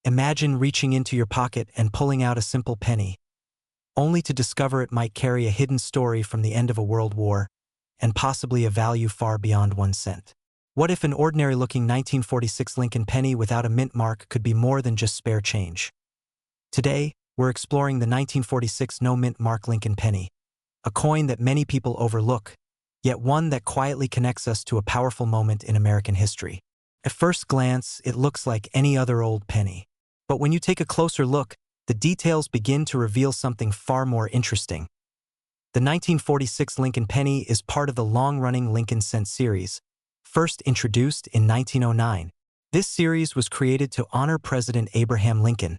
Imagine reaching into your pocket and pulling out a simple penny, only to discover it might carry a hidden story from the end of a world war, and possibly a value far beyond 1 cent. What if an ordinary-looking 1946 Lincoln penny without a mint mark could be more than just spare change? Today, we're exploring the 1946 no-mint mark Lincoln penny, a coin that many people overlook, yet one that quietly connects us to a powerful moment in American history. At first glance, it looks like any other old penny. But when you take a closer look, the details begin to reveal something far more interesting. The 1946 Lincoln penny is part of the long-running Lincoln cent series, first introduced in 1909. This series was created to honor President Abraham Lincoln,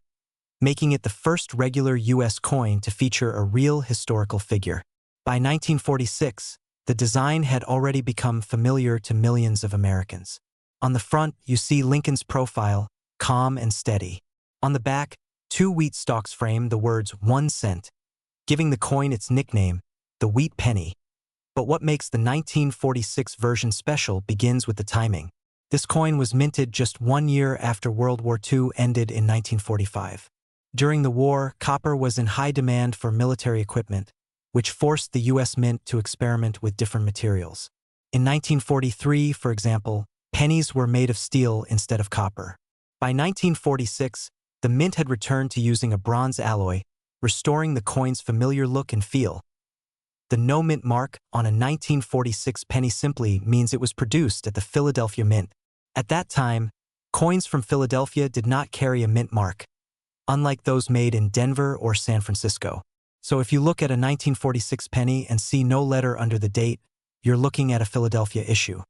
making it the first regular U.S. coin to feature a real historical figure. By 1946, the design had already become familiar to millions of Americans. On the front, you see Lincoln's profile, calm and steady. On the back, 2 wheat stalks frame the words 1 cent, giving the coin its nickname, the Wheat Penny. But what makes the 1946 version special begins with the timing. This coin was minted just 1 year after World War II ended in 1945. During the war, copper was in high demand for military equipment, which forced the U.S. Mint to experiment with different materials. In 1943, for example, pennies were made of steel instead of copper. By 1946, the mint had returned to using a bronze alloy, restoring the coin's familiar look and feel. The no mint mark on a 1946 penny simply means it was produced at the Philadelphia Mint. At that time, coins from Philadelphia did not carry a mint mark, unlike those made in Denver or San Francisco. So if you look at a 1946 penny and see no letter under the date, you're looking at a Philadelphia issue.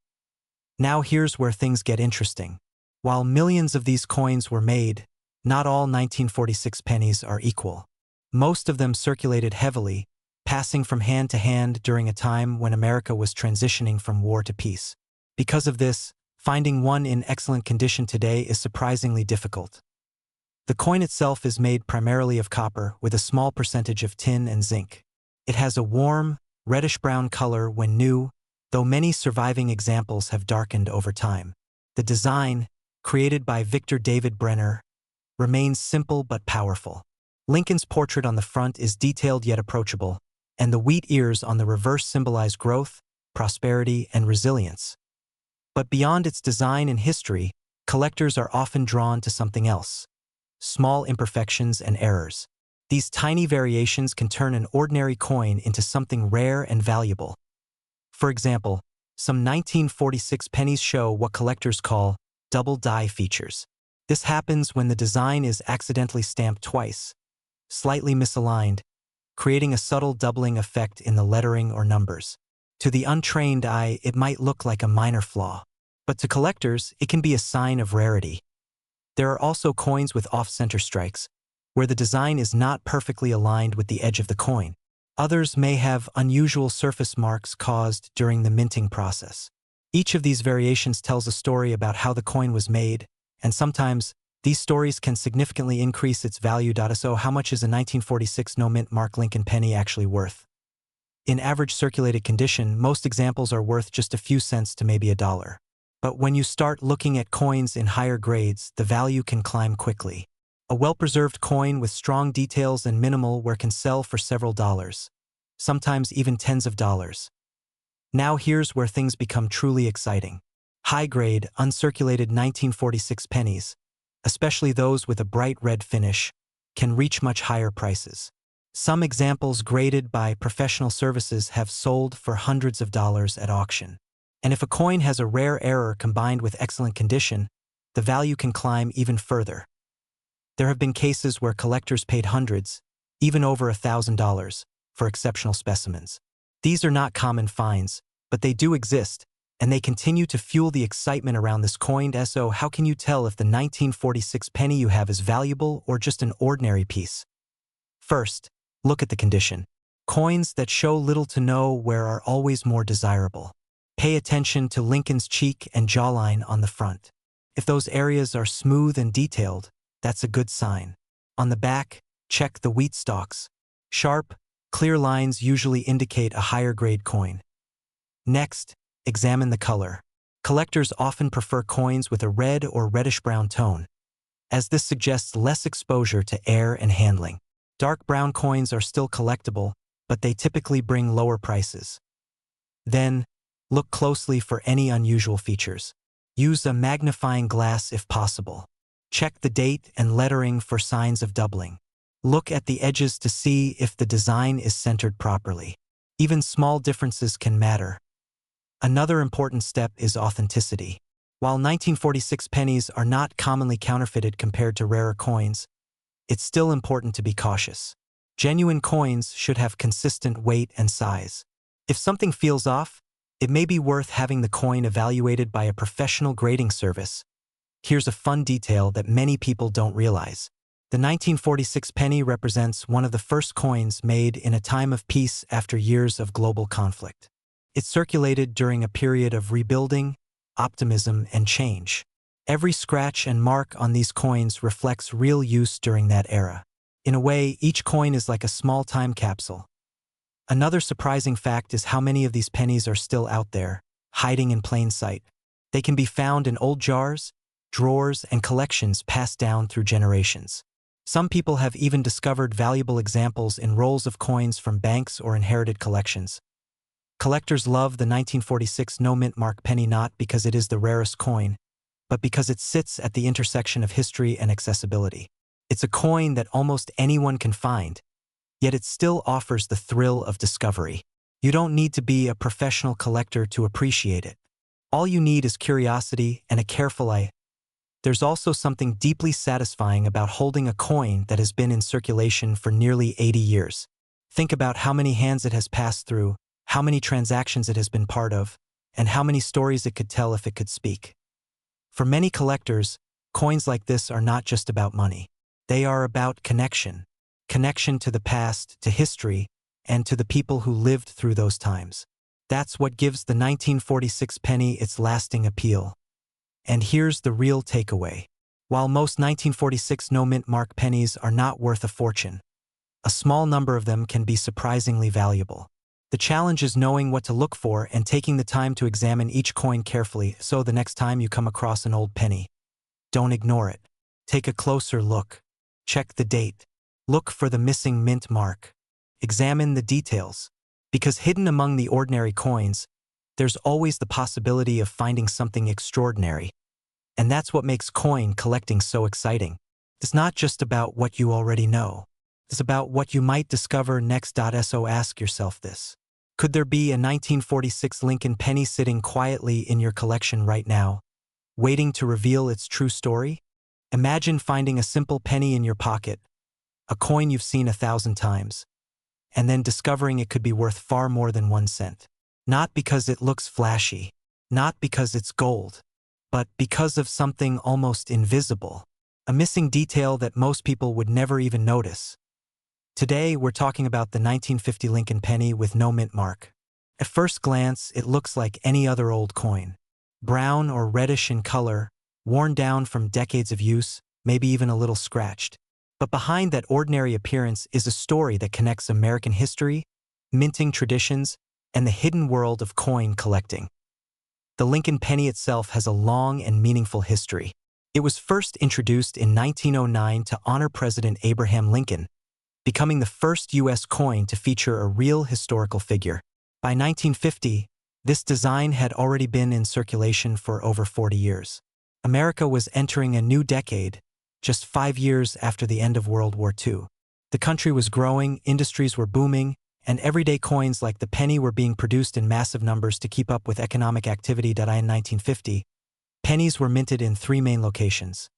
Now here's where things get interesting. While millions of these coins were made, not all 1946 pennies are equal. Most of them circulated heavily, passing from hand to hand during a time when America was transitioning from war to peace. Because of this, finding one in excellent condition today is surprisingly difficult. The coin itself is made primarily of copper with a small percentage of tin and zinc. It has a warm, reddish-brown color when new, though many surviving examples have darkened over time. The design, created by Victor David Brenner, remains simple but powerful. Lincoln's portrait on the front is detailed yet approachable, and the wheat ears on the reverse symbolize growth, prosperity, and resilience. But beyond its design and history, collectors are often drawn to something else: small imperfections and errors. These tiny variations can turn an ordinary coin into something rare and valuable. For example, some 1946 pennies show what collectors call double die features. This happens when the design is accidentally stamped twice, slightly misaligned, creating a subtle doubling effect in the lettering or numbers. To the untrained eye, it might look like a minor flaw, but to collectors, it can be a sign of rarity. There are also coins with off-center strikes, where the design is not perfectly aligned with the edge of the coin. Others may have unusual surface marks caused during the minting process. Each of these variations tells a story about how the coin was made, and sometimes these stories can significantly increase its value. So how much is a 1946 no-mint mark Lincoln penny actually worth? In average circulated condition, most examples are worth just a few cents to maybe $1. But when you start looking at coins in higher grades, the value can climb quickly. A well-preserved coin with strong details and minimal wear can sell for several dollars, sometimes even tens of dollars. Now here's where things become truly exciting. High-grade, uncirculated 1946 pennies, especially those with a bright red finish, can reach much higher prices. Some examples graded by professional services have sold for hundreds of dollars at auction. And if a coin has a rare error combined with excellent condition, the value can climb even further. There have been cases where collectors paid hundreds, even over $1,000, for exceptional specimens. These are not common finds, but they do exist, and they continue to fuel the excitement around this coin. So how can you tell if the 1946 penny you have is valuable or just an ordinary piece? First, look at the condition. Coins that show little to no wear are always more desirable. Pay attention to Lincoln's cheek and jawline on the front. If those areas are smooth and detailed, that's a good sign. On the back, check the wheat stalks. Sharp, clear lines usually indicate a higher grade coin. Next, examine the color. Collectors often prefer coins with a red or reddish-brown tone, as this suggests less exposure to air and handling. Dark brown coins are still collectible, but they typically bring lower prices. Then, look closely for any unusual features. Use a magnifying glass if possible. Check the date and lettering for signs of doubling. Look at the edges to see if the design is centered properly. Even small differences can matter. Another important step is authenticity. While 1946 pennies are not commonly counterfeited compared to rarer coins, it's still important to be cautious. Genuine coins should have consistent weight and size. If something feels off, it may be worth having the coin evaluated by a professional grading service. Here's a fun detail that many people don't realize. The 1946 penny represents one of the first coins made in a time of peace after years of global conflict. It circulated during a period of rebuilding, optimism, and change. Every scratch and mark on these coins reflects real use during that era. In a way, each coin is like a small time capsule. Another surprising fact is how many of these pennies are still out there, hiding in plain sight. They can be found in old jars, drawers, and collections passed down through generations. Some people have even discovered valuable examples in rolls of coins from banks or inherited collections. Collectors love the 1946 no-mint mark penny not because it is the rarest coin, but because it sits at the intersection of history and accessibility. It's a coin that almost anyone can find, yet it still offers the thrill of discovery. You don't need to be a professional collector to appreciate it. All you need is curiosity and a careful eye. There's also something deeply satisfying about holding a coin that has been in circulation for nearly 80 years. Think about how many hands it has passed through, how many transactions it has been part of, and how many stories it could tell if it could speak. For many collectors, coins like this are not just about money. They are about connection. Connection to the past, to history, and to the people who lived through those times. That's what gives the 1946 penny its lasting appeal. And here's the real takeaway. While most 1946 no-mint mark pennies are not worth a fortune, a small number of them can be surprisingly valuable. The challenge is knowing what to look for and taking the time to examine each coin carefully so the next time you come across an old penny, don't ignore it. Take a closer look. Check the date. Look for the missing mint mark. Examine the details. Because hidden among the ordinary coins, there's always the possibility of finding something extraordinary. And that's what makes coin collecting so exciting. It's not just about what you already know. It's about what you might discover next. So ask yourself this. Could there be a 1946 Lincoln penny sitting quietly in your collection right now, waiting to reveal its true story? Imagine finding a simple penny in your pocket, a coin you've seen 1,000 times, and then discovering it could be worth far more than 1 cent. Not because it looks flashy, not because it's gold, but because of something almost invisible, a missing detail that most people would never even notice. Today, we're talking about the 1950 Lincoln penny with no mint mark. At first glance, it looks like any other old coin. Brown or reddish in color, worn down from decades of use, maybe even a little scratched. But behind that ordinary appearance is a story that connects American history, minting traditions, and the hidden world of coin collecting. The Lincoln penny itself has a long and meaningful history. It was first introduced in 1909 to honor President Abraham Lincoln, becoming the first U.S. coin to feature a real historical figure. By 1950, this design had already been in circulation for over 40 years. America was entering a new decade, just 5 years after the end of World War II. The country was growing, industries were booming, and everyday coins like the penny were being produced in massive numbers to keep up with economic activity. In 1950, pennies were minted in 3 main locations: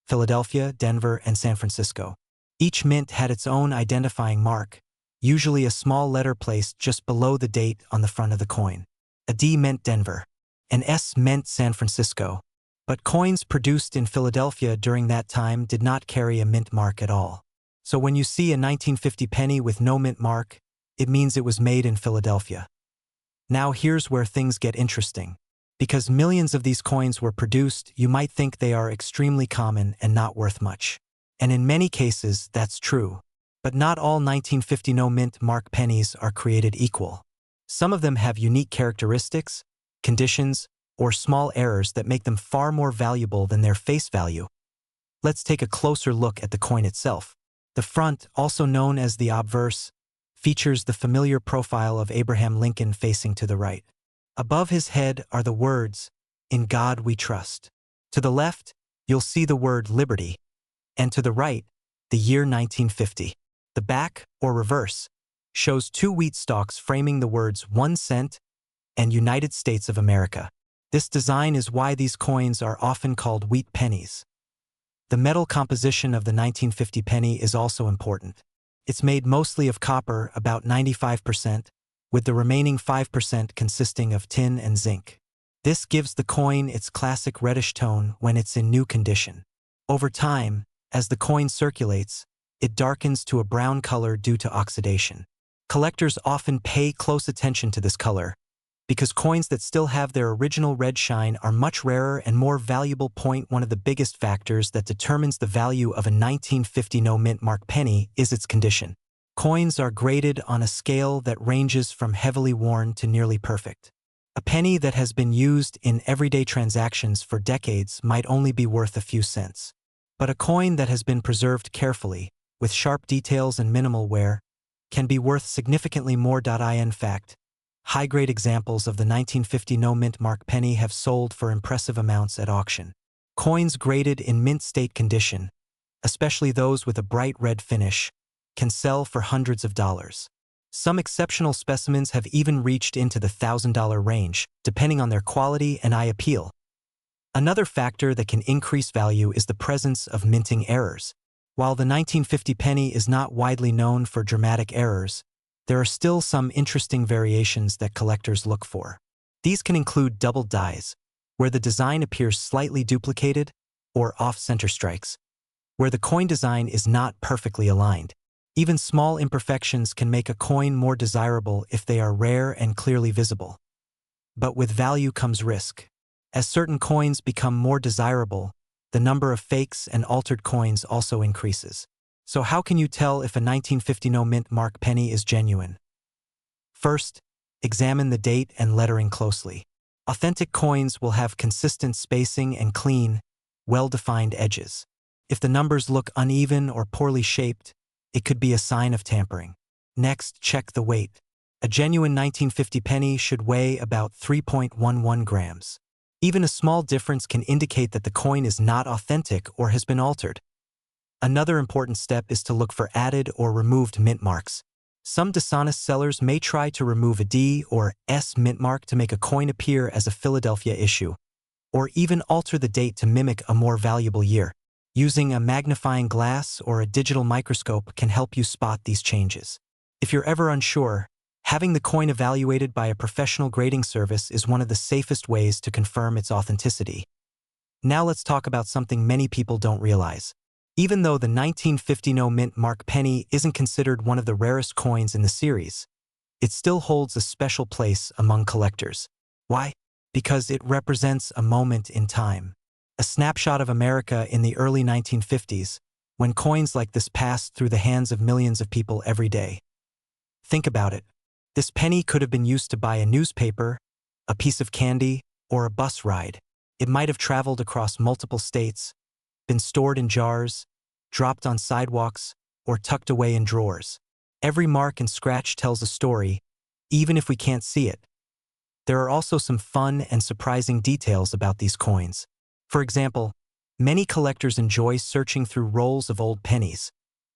Philadelphia, Denver, and San Francisco. Each mint had its own identifying mark, usually a small letter placed just below the date on the front of the coin. A D meant Denver, an S meant San Francisco. But coins produced in Philadelphia during that time did not carry a mint mark at all. So when you see a 1950 penny with no mint mark, it means it was made in Philadelphia. Now here's where things get interesting. Because millions of these coins were produced, you might think they are extremely common and not worth much. And in many cases, that's true. But not all 1950 no-mint mark pennies are created equal. Some of them have unique characteristics, conditions, or small errors that make them far more valuable than their face value. Let's take a closer look at the coin itself. The front, also known as the obverse, features the familiar profile of Abraham Lincoln facing to the right. Above his head are the words, "In God we trust." To the left, you'll see the word liberty, and to the right, the year 1950. The back, or reverse, shows two wheat stalks framing the words 1 cent and United States of America. This design is why these coins are often called wheat pennies. The metal composition of the 1950 penny is also important. It's made mostly of copper, about 95%, with the remaining 5% consisting of tin and zinc. This gives the coin its classic reddish tone when it's in new condition. Over time, as the coin circulates, it darkens to a brown color due to oxidation. Collectors often pay close attention to this color, because coins that still have their original red shine are much rarer and more valuable. One of the biggest factors that determines the value of a 1950 no-mint mark penny is its condition. Coins are graded on a scale that ranges from heavily worn to nearly perfect. A penny that has been used in everyday transactions for decades might only be worth a few cents. But a coin that has been preserved carefully, with sharp details and minimal wear, can be worth significantly more. In fact, high-grade examples of the 1950 no-mint mark penny have sold for impressive amounts at auction. Coins graded in mint state condition, especially those with a bright red finish, can sell for hundreds of dollars. Some exceptional specimens have even reached into the $1,000 range, depending on their quality and eye appeal. Another factor that can increase value is the presence of minting errors. While the 1950 penny is not widely known for dramatic errors, there are still some interesting variations that collectors look for. These can include double dies, where the design appears slightly duplicated, or off-center strikes, where the coin design is not perfectly aligned. Even small imperfections can make a coin more desirable if they are rare and clearly visible. But with value comes risk. As certain coins become more desirable, the number of fakes and altered coins also increases. So how can you tell if a 1950 no-mint mark penny is genuine? First, examine the date and lettering closely. Authentic coins will have consistent spacing and clean, well-defined edges. If the numbers look uneven or poorly shaped, it could be a sign of tampering. Next, check the weight. A genuine 1950 penny should weigh about 3.11 grams. Even a small difference can indicate that the coin is not authentic or has been altered. Another important step is to look for added or removed mint marks. Some dishonest sellers may try to remove a D or S mint mark to make a coin appear as a Philadelphia issue, or even alter the date to mimic a more valuable year. Using a magnifying glass or a digital microscope can help you spot these changes. If you're ever unsure, having the coin evaluated by a professional grading service is one of the safest ways to confirm its authenticity. Now let's talk about something many people don't realize. Even though the 1950 no-mint mark penny isn't considered one of the rarest coins in the series, it still holds a special place among collectors. Why? Because it represents a moment in time. A snapshot of America in the early 1950s, when coins like this passed through the hands of millions of people every day. Think about it. This penny could have been used to buy a newspaper, a piece of candy, or a bus ride. It might have traveled across multiple states, been stored in jars, dropped on sidewalks, or tucked away in drawers. Every mark and scratch tells a story, even if we can't see it. There are also some fun and surprising details about these coins. For example, many collectors enjoy searching through rolls of old pennies,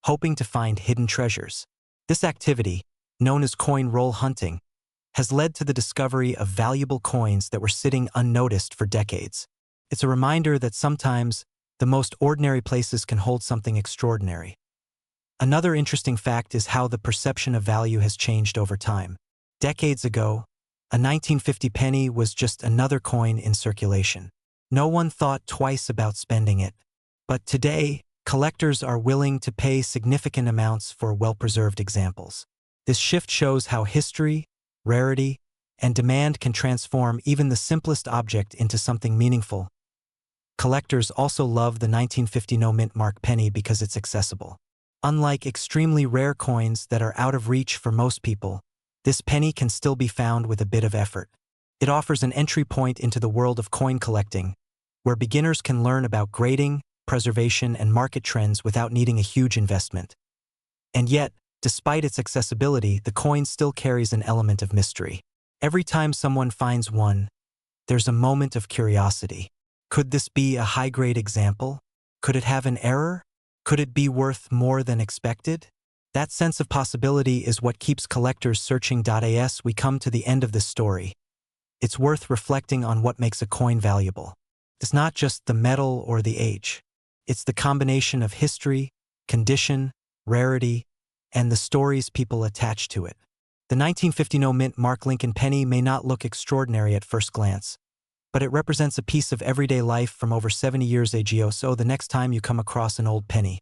hoping to find hidden treasures. This activity, known as coin roll hunting, has led to the discovery of valuable coins that were sitting unnoticed for decades. It's a reminder that sometimes the most ordinary places can hold something extraordinary. Another interesting fact is how the perception of value has changed over time. Decades ago, a 1950 penny was just another coin in circulation. No one thought twice about spending it. But today, collectors are willing to pay significant amounts for well-preserved examples. This shift shows how history, rarity, and demand can transform even the simplest object into something meaningful. Collectors also love the 1950 no-mint mark penny because it's accessible. Unlike extremely rare coins that are out of reach for most people, this penny can still be found with a bit of effort. It offers an entry point into the world of coin collecting, where beginners can learn about grading, preservation, and market trends without needing a huge investment. And yet, despite its accessibility, the coin still carries an element of mystery. Every time someone finds one, there's a moment of curiosity. Could this be a high-grade example? Could it have an error? Could it be worth more than expected? That sense of possibility is what keeps collectors searching. As we come to the end of this story, it's worth reflecting on what makes a coin valuable. It's not just the metal or the age. It's the combination of history, condition, rarity, and the stories people attach to it. The 1950 mint mark Lincoln penny may not look extraordinary at first glance, but it represents a piece of everyday life from over 70 years ago. So the next time you come across an old penny,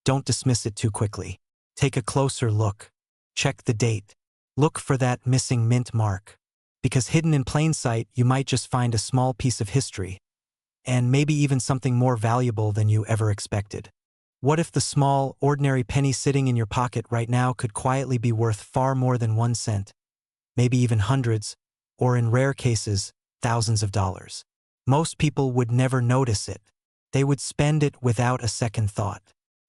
don't dismiss it too quickly. Take a closer look. Check the date. Look for that missing mint mark. Because hidden in plain sight, you might just find a small piece of history, and maybe even something more valuable than you ever expected. What if the small, ordinary penny sitting in your pocket right now could quietly be worth far more than 1 cent? Maybe even hundreds, or in rare cases, thousands of dollars. Most people would never notice it. They would spend it without a second thought.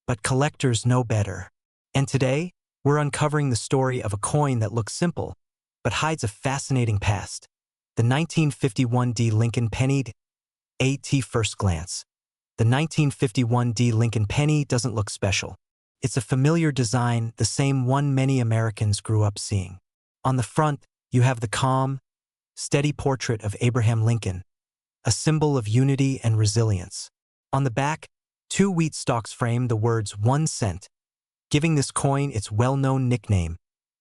But collectors know better. And today, we're uncovering the story of a coin that looks simple, but hides a fascinating past. The 1951 Lincoln penny. At first glance, the 1951 Lincoln penny doesn't look special. It's a familiar design, the same one many Americans grew up seeing. On the front, you have the calm, steady portrait of Abraham Lincoln, a symbol of unity and resilience. On the back, 2 wheat stalks frame the words 1 cent, giving this coin its well-known nickname,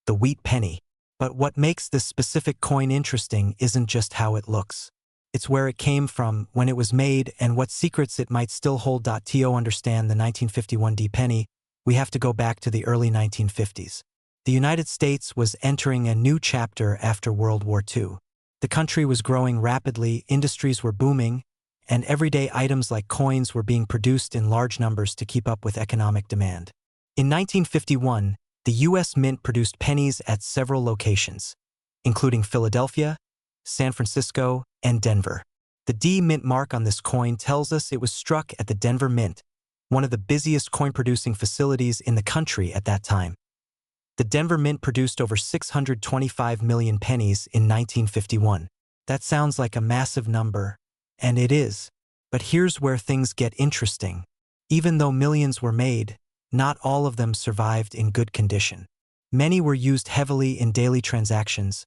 the wheat penny. But what makes this specific coin interesting isn't just how it looks. It's where it came from, when it was made, and what secrets it might still hold. To understand the 1951 penny, we have to go back to the early 1950s. The United States was entering a new chapter after World War II. The country was growing rapidly, industries were booming, and everyday items like coins were being produced in large numbers to keep up with economic demand. In 1951, the U.S. Mint produced pennies at several locations, including Philadelphia, San Francisco, and Denver. The D Mint mark on this coin tells us it was struck at the Denver Mint, one of the busiest coin-producing facilities in the country at that time. The Denver Mint produced over 625 million pennies in 1951. That sounds like a massive number, and it is. But here's where things get interesting. Even though millions were made, not all of them survived in good condition. Many were used heavily in daily transactions,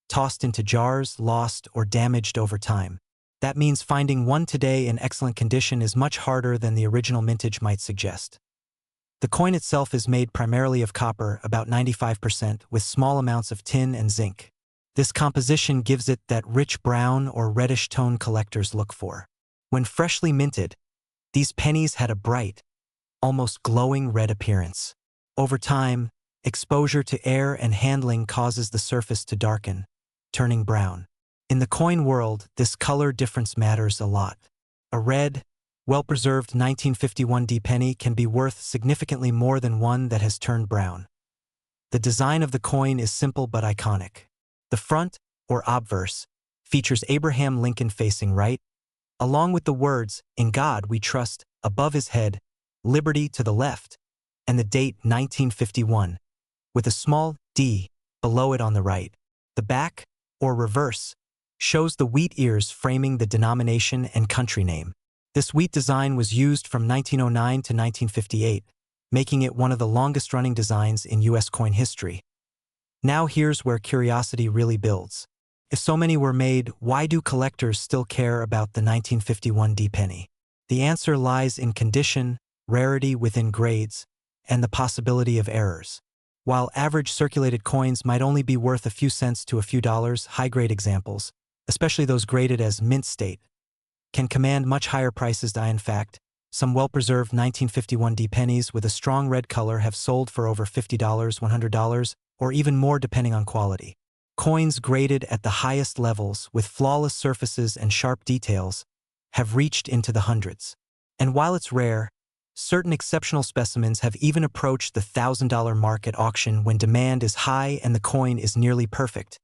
tossed into jars, lost, or damaged over time. That means finding one today in excellent condition is much harder than the original mintage might suggest. The coin itself is made primarily of copper, about 95%, with small amounts of tin and zinc. This composition gives it that rich brown or reddish tone collectors look for. When freshly minted, these pennies had a bright, almost glowing red appearance. Over time, exposure to air and handling causes the surface to darken, turning brown. In the coin world, this color difference matters a lot. A red, well-preserved 1951 penny can be worth significantly more than one that has turned brown. The design of the coin is simple but iconic. The front, or obverse, features Abraham Lincoln facing right, along with the words, "In God We Trust," above his head, "Liberty" to the left, and the date 1951, with a small d below it on the right. The back, or reverse, shows the wheat ears framing the denomination and country name. This wheat design was used from 1909 to 1958, making it one of the longest-running designs in U.S. coin history. Now here's where curiosity really builds. If so many were made, why do collectors still care about the 1951 penny? The answer lies in condition, rarity within grades, and the possibility of errors. While average circulated coins might only be worth a few cents to a few dollars, high-grade examples, especially those graded as mint state, can command much higher prices. In fact, some well-preserved 1951 pennies with a strong red color have sold for over $50, $100, or even more depending on quality. Coins graded at the highest levels, with flawless surfaces and sharp details, have reached into the hundreds. And while it's rare, certain exceptional specimens have even approached the $1,000 mark at auction when demand is high and the coin is nearly perfect.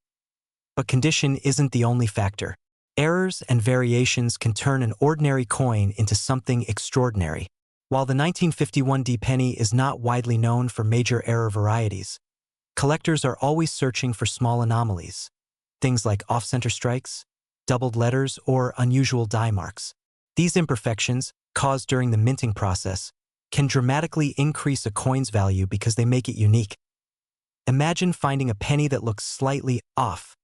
But condition isn't the only factor. Errors and variations can turn an ordinary coin into something extraordinary. While the 1951 D penny is not widely known for major error varieties, collectors are always searching for small anomalies, things like off-center strikes, doubled letters, or unusual die marks. These imperfections, caused during the minting process, can dramatically increase a coin's value because they make it unique. Imagine finding a penny that looks slightly off,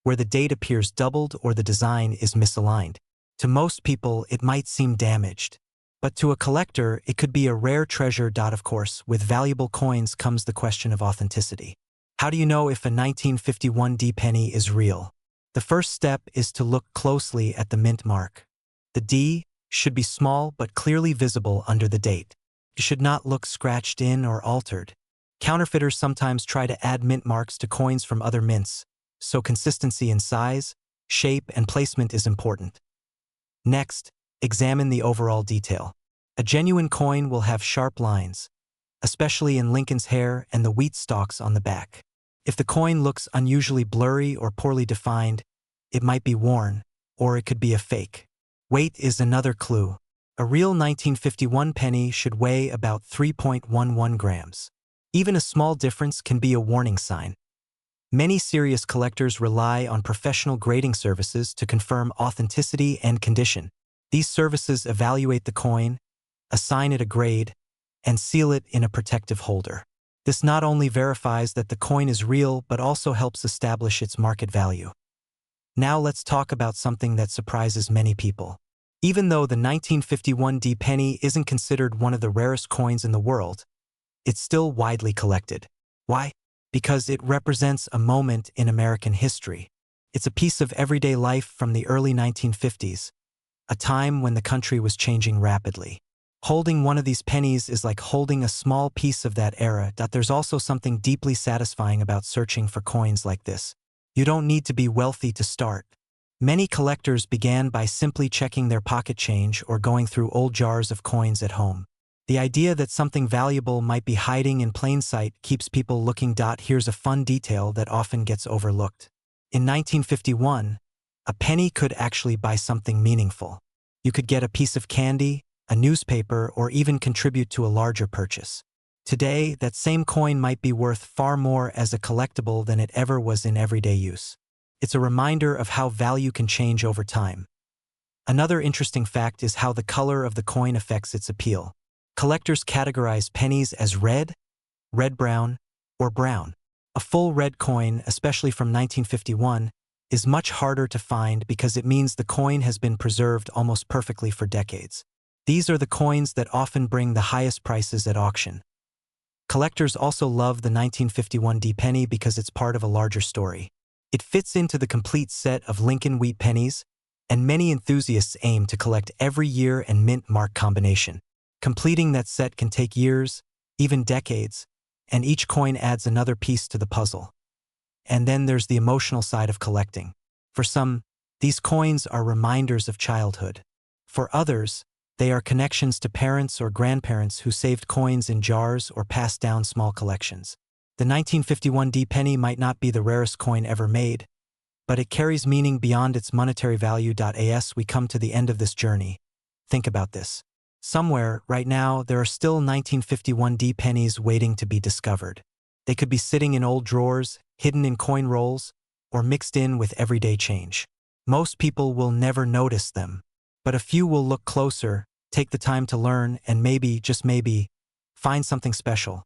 where the date appears doubled or the design is misaligned. To most people, it might seem damaged. But to a collector, it could be a rare treasure. Of course, with valuable coins comes the question of authenticity. How do you know if a 1951 D penny is real? The first step is to look closely at the mint mark. The D should be small but clearly visible under the date. It should not look scratched in or altered. Counterfeiters sometimes try to add mint marks to coins from other mints, so consistency in size, shape, and placement is important. Next, examine the overall detail. A genuine coin will have sharp lines, especially in Lincoln's hair and the wheat stalks on the back. If the coin looks unusually blurry or poorly defined, it might be worn, or it could be a fake. Weight is another clue. A real 1951 penny should weigh about 3.11 grams. Even a small difference can be a warning sign. Many serious collectors rely on professional grading services to confirm authenticity and condition. These services evaluate the coin, assign it a grade, and seal it in a protective holder. This not only verifies that the coin is real, but also helps establish its market value. Now let's talk about something that surprises many people. Even though the 1951 D penny isn't considered one of the rarest coins in the world, it's still widely collected. Why? Because it represents a moment in American history. It's a piece of everyday life from the early 1950s, a time when the country was changing rapidly. Holding one of these pennies is like holding a small piece of that era. There's also something deeply satisfying about searching for coins like this. You don't need to be wealthy to start. Many collectors began by simply checking their pocket change or going through old jars of coins at home. The idea that something valuable might be hiding in plain sight keeps people looking. Here's a fun detail that often gets overlooked. In 1951, a penny could actually buy something meaningful. You could get a piece of candy, a newspaper, or even contribute to a larger purchase. Today, that same coin might be worth far more as a collectible than it ever was in everyday use. It's a reminder of how value can change over time. Another interesting fact is how the color of the coin affects its appeal. Collectors categorize pennies as red, red-brown, or brown. A full red coin, especially from 1951, is much harder to find because it means the coin has been preserved almost perfectly for decades. These are the coins that often bring the highest prices at auction. Collectors also love the 1951 D penny because it's part of a larger story. It fits into the complete set of Lincoln Wheat Pennies, and many enthusiasts aim to collect every year and mint mark combination. Completing that set can take years, even decades, and each coin adds another piece to the puzzle. And then there's the emotional side of collecting. For some, these coins are reminders of childhood. For others, they are connections to parents or grandparents who saved coins in jars or passed down small collections. The 1951 D penny might not be the rarest coin ever made, but it carries meaning beyond its monetary value. As we come to the end of this journey, think about this. Somewhere, right now, there are still 1951 D pennies waiting to be discovered. They could be sitting in old drawers, hidden in coin rolls, or mixed in with everyday change. Most people will never notice them, but a few will look closer, take the time to learn, and maybe, just maybe, find something special.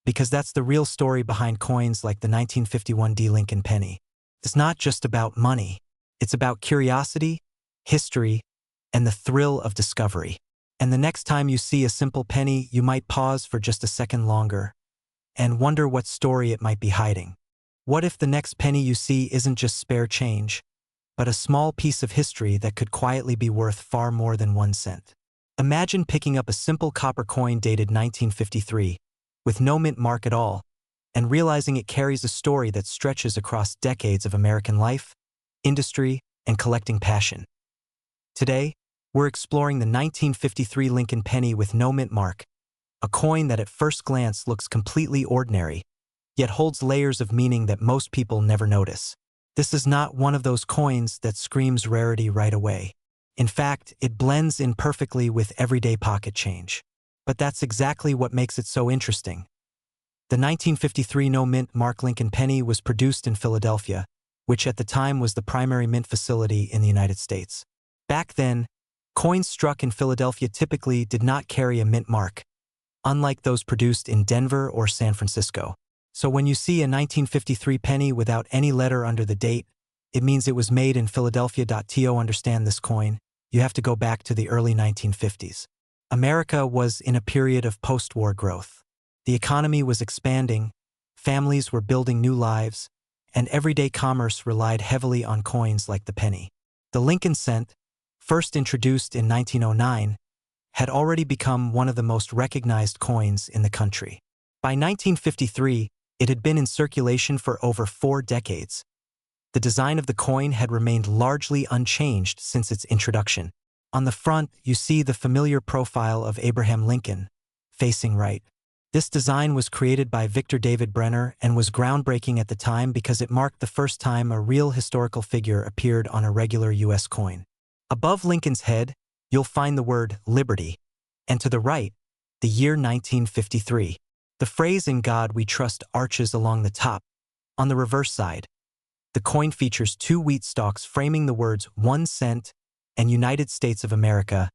Because that's the real story behind coins like the 1951 D Lincoln penny. It's not just about money. It's about curiosity, history, and the thrill of discovery. And the next time you see a simple penny, you might pause for just a second longer and wonder what story it might be hiding. What if the next penny you see isn't just spare change, but a small piece of history that could quietly be worth far more than 1 cent? Imagine picking up a simple copper coin dated 1953, with no mint mark at all, and realizing it carries a story that stretches across decades of American life, industry, and collecting passion. Today, we're exploring the 1953 Lincoln penny with no mint mark, a coin that at first glance looks completely ordinary, yet holds layers of meaning that most people never notice. This is not one of those coins that screams rarity right away. In fact, it blends in perfectly with everyday pocket change. But that's exactly what makes it so interesting. The 1953 no-mint mark Lincoln penny was produced in Philadelphia, which at the time was the primary mint facility in the United States. Back then, coins struck in Philadelphia typically did not carry a mint mark, unlike those produced in Denver or San Francisco. So when you see a 1953 penny without any letter under the date, it means it was made in Philadelphia. To understand this coin, you have to go back to the early 1950s. America was in a period of post-war growth. The economy was expanding, families were building new lives, and everyday commerce relied heavily on coins like the penny. The Lincoln cent, first introduced in 1909, had already become one of the most recognized coins in the country. By 1953, it had been in circulation for over 4 decades. The design of the coin had remained largely unchanged since its introduction. On the front, you see the familiar profile of Abraham Lincoln, facing right. This design was created by Victor David Brenner and was groundbreaking at the time because it marked the first time a real historical figure appeared on a regular U.S. coin. Above Lincoln's head, you'll find the word Liberty, and to the right, the year 1953. The phrase "In God We Trust" arches along the top. On the reverse side, the coin features 2 wheat stalks framing the words 1 cent and United States of America,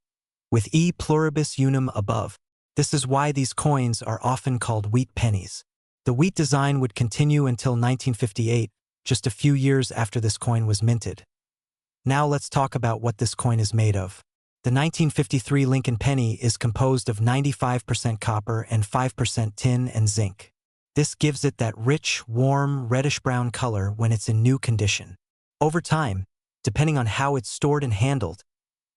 with E pluribus unum above. This is why these coins are often called wheat pennies. The wheat design would continue until 1958, just a few years after this coin was minted. Now let's talk about what this coin is made of. The 1953 Lincoln penny is composed of 95% copper and 5% tin and zinc. This gives it that rich, warm, reddish-brown color when it's in new condition. Over time, depending on how it's stored and handled,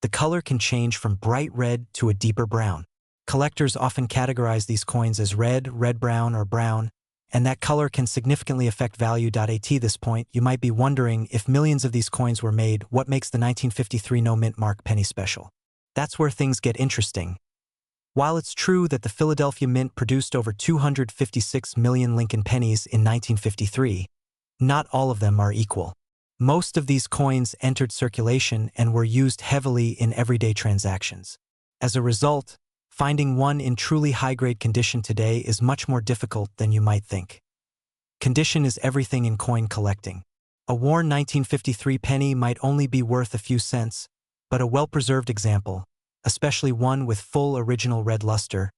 the color can change from bright red to a deeper brown. Collectors often categorize these coins as red, red-brown, or brown, and that color can significantly affect value. At this point, you might be wondering, if millions of these coins were made, what makes the 1953 no-mint mark penny special? That's where things get interesting. While it's true that the Philadelphia Mint produced over 256 million Lincoln pennies in 1953, not all of them are equal. Most of these coins entered circulation and were used heavily in everyday transactions. As a result, finding one in truly high-grade condition today is much more difficult than you might think. Condition is everything in coin collecting. A worn 1953 penny might only be worth a few cents, but a well-preserved example, especially one with full original red luster,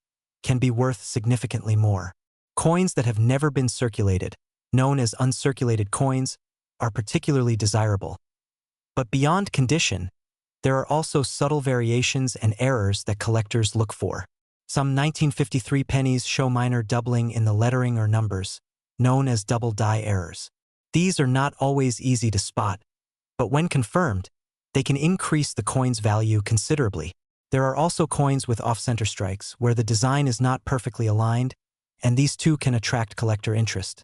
can be worth significantly more. Coins that have never been circulated, known as uncirculated coins, are particularly desirable. But beyond condition, there are also subtle variations and errors that collectors look for. Some 1953 pennies show minor doubling in the lettering or numbers, known as double die errors. These are not always easy to spot, but when confirmed, they can increase the coin's value considerably. There are also coins with off-center strikes, where the design is not perfectly aligned, and these too can attract collector interest.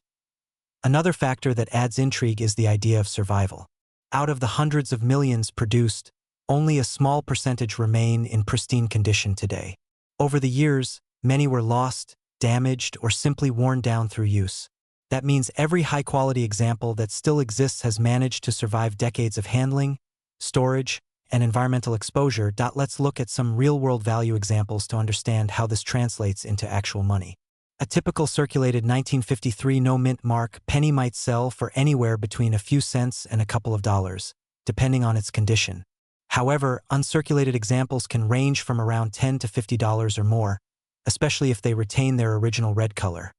Another factor that adds intrigue is the idea of survival. Out of the hundreds of millions produced, only a small percentage remain in pristine condition today. Over the years, many were lost, damaged, or simply worn down through use. That means every high-quality example that still exists has managed to survive decades of handling, storage, and environmental exposure. Let's look at some real-world value examples to understand how this translates into actual money. A typical circulated 1953 no-mint mark penny might sell for anywhere between a few cents and a couple of dollars, depending on its condition. However, uncirculated examples can range from around $10 to $50 or more, especially if they retain their original red color.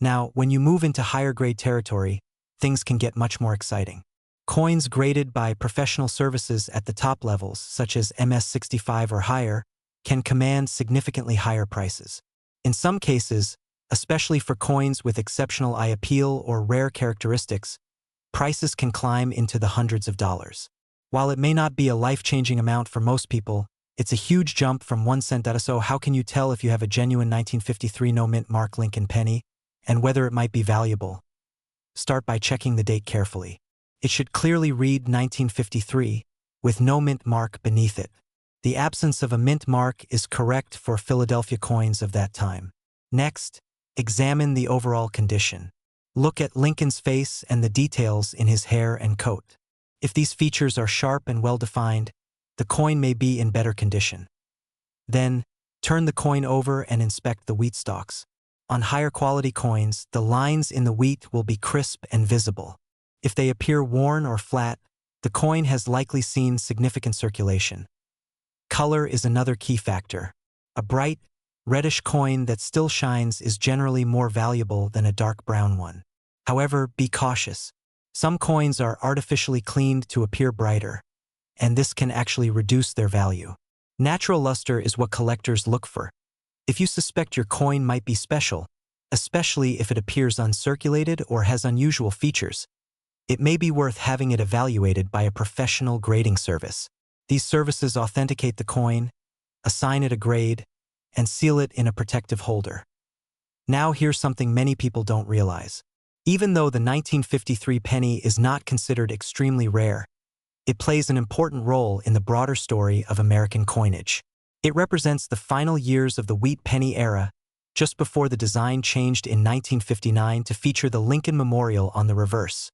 Now, when you move into higher-grade territory, things can get much more exciting. Coins graded by professional services at the top levels, such as MS-65 or higher, can command significantly higher prices. In some cases, especially for coins with exceptional eye appeal or rare characteristics, prices can climb into the hundreds of dollars. While it may not be a life-changing amount for most people, it's a huge jump from 1 cent. So how can you tell if you have a genuine 1953 no-mint mark Lincoln penny, and whether it might be valuable? Start by checking the date carefully. It should clearly read 1953, with no mint mark beneath it. The absence of a mint mark is correct for Philadelphia coins of that time. Next, examine the overall condition. Look at Lincoln's face and the details in his hair and coat. If these features are sharp and well-defined, the coin may be in better condition. Then, turn the coin over and inspect the wheat stalks. On higher quality coins, the lines in the wheat will be crisp and visible. If they appear worn or flat, the coin has likely seen significant circulation. Color is another key factor. A bright, reddish coin that still shines is generally more valuable than a dark brown one. However, be cautious. Some coins are artificially cleaned to appear brighter, and this can actually reduce their value. Natural luster is what collectors look for. If you suspect your coin might be special, especially if it appears uncirculated or has unusual features, it may be worth having it evaluated by a professional grading service. These services authenticate the coin, assign it a grade, and seal it in a protective holder. Now here's something many people don't realize. Even though the 1953 penny is not considered extremely rare, it plays an important role in the broader story of American coinage. It represents the final years of the wheat penny era, just before the design changed in 1959 to feature the Lincoln Memorial on the reverse.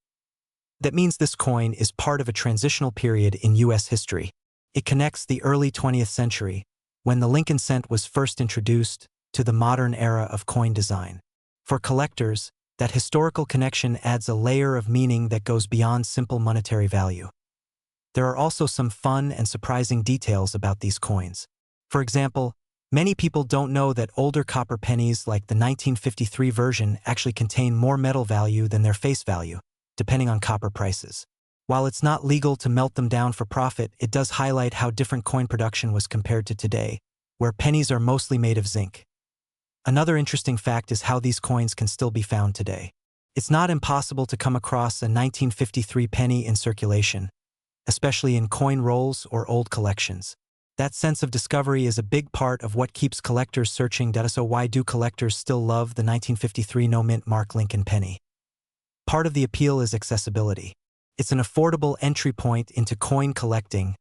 That means this coin is part of a transitional period in U.S. history. It connects the early 20th century, when the Lincoln cent was first introduced, to the modern era of coin design. For collectors, that historical connection adds a layer of meaning that goes beyond simple monetary value. There are also some fun and surprising details about these coins. For example, many people don't know that older copper pennies like the 1953 version actually contain more metal value than their face value, depending on copper prices. While it's not legal to melt them down for profit, it does highlight how different coin production was compared to today, where pennies are mostly made of zinc. Another interesting fact is how these coins can still be found today. It's not impossible to come across a 1953 penny in circulation, especially in coin rolls or old collections. That sense of discovery is a big part of what keeps collectors searching. So why do collectors still love the 1953 no-mint mark Lincoln penny? Part of the appeal is accessibility. It's an affordable entry point into coin collecting,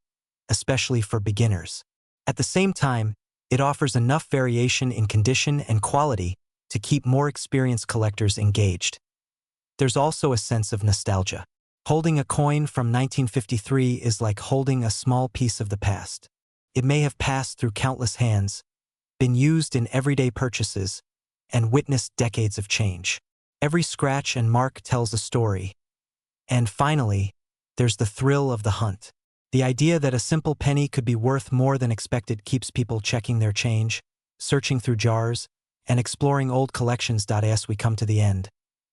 especially for beginners. At the same time, it offers enough variation in condition and quality to keep more experienced collectors engaged. There's also a sense of nostalgia. Holding a coin from 1953 is like holding a small piece of the past. It may have passed through countless hands, been used in everyday purchases, and witnessed decades of change. Every scratch and mark tells a story. And finally, there's the thrill of the hunt. The idea that a simple penny could be worth more than expected keeps people checking their change, searching through jars, and exploring old collections. As we come to the end,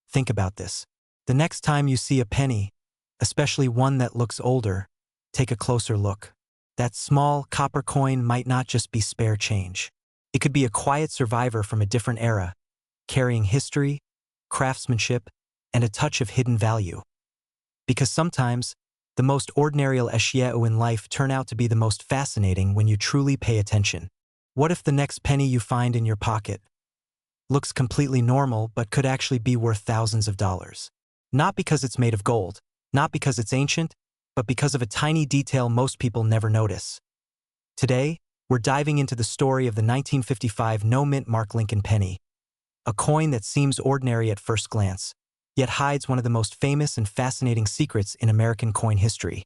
think about this. The next time you see a penny, especially one that looks older, take a closer look. That small copper coin might not just be spare change. It could be a quiet survivor from a different era, carrying history, craftsmanship, and a touch of hidden value. Because sometimes, the most ordinary eshiyeu in life turn out to be the most fascinating when you truly pay attention. What if the next penny you find in your pocket looks completely normal but could actually be worth thousands of dollars? Not because it's made of gold, not because it's ancient, but because of a tiny detail most people never notice. Today, we're diving into the story of the 1955 no-mint mark Lincoln penny, a coin that seems ordinary at first glance, yet hides one of the most famous and fascinating secrets in American coin history.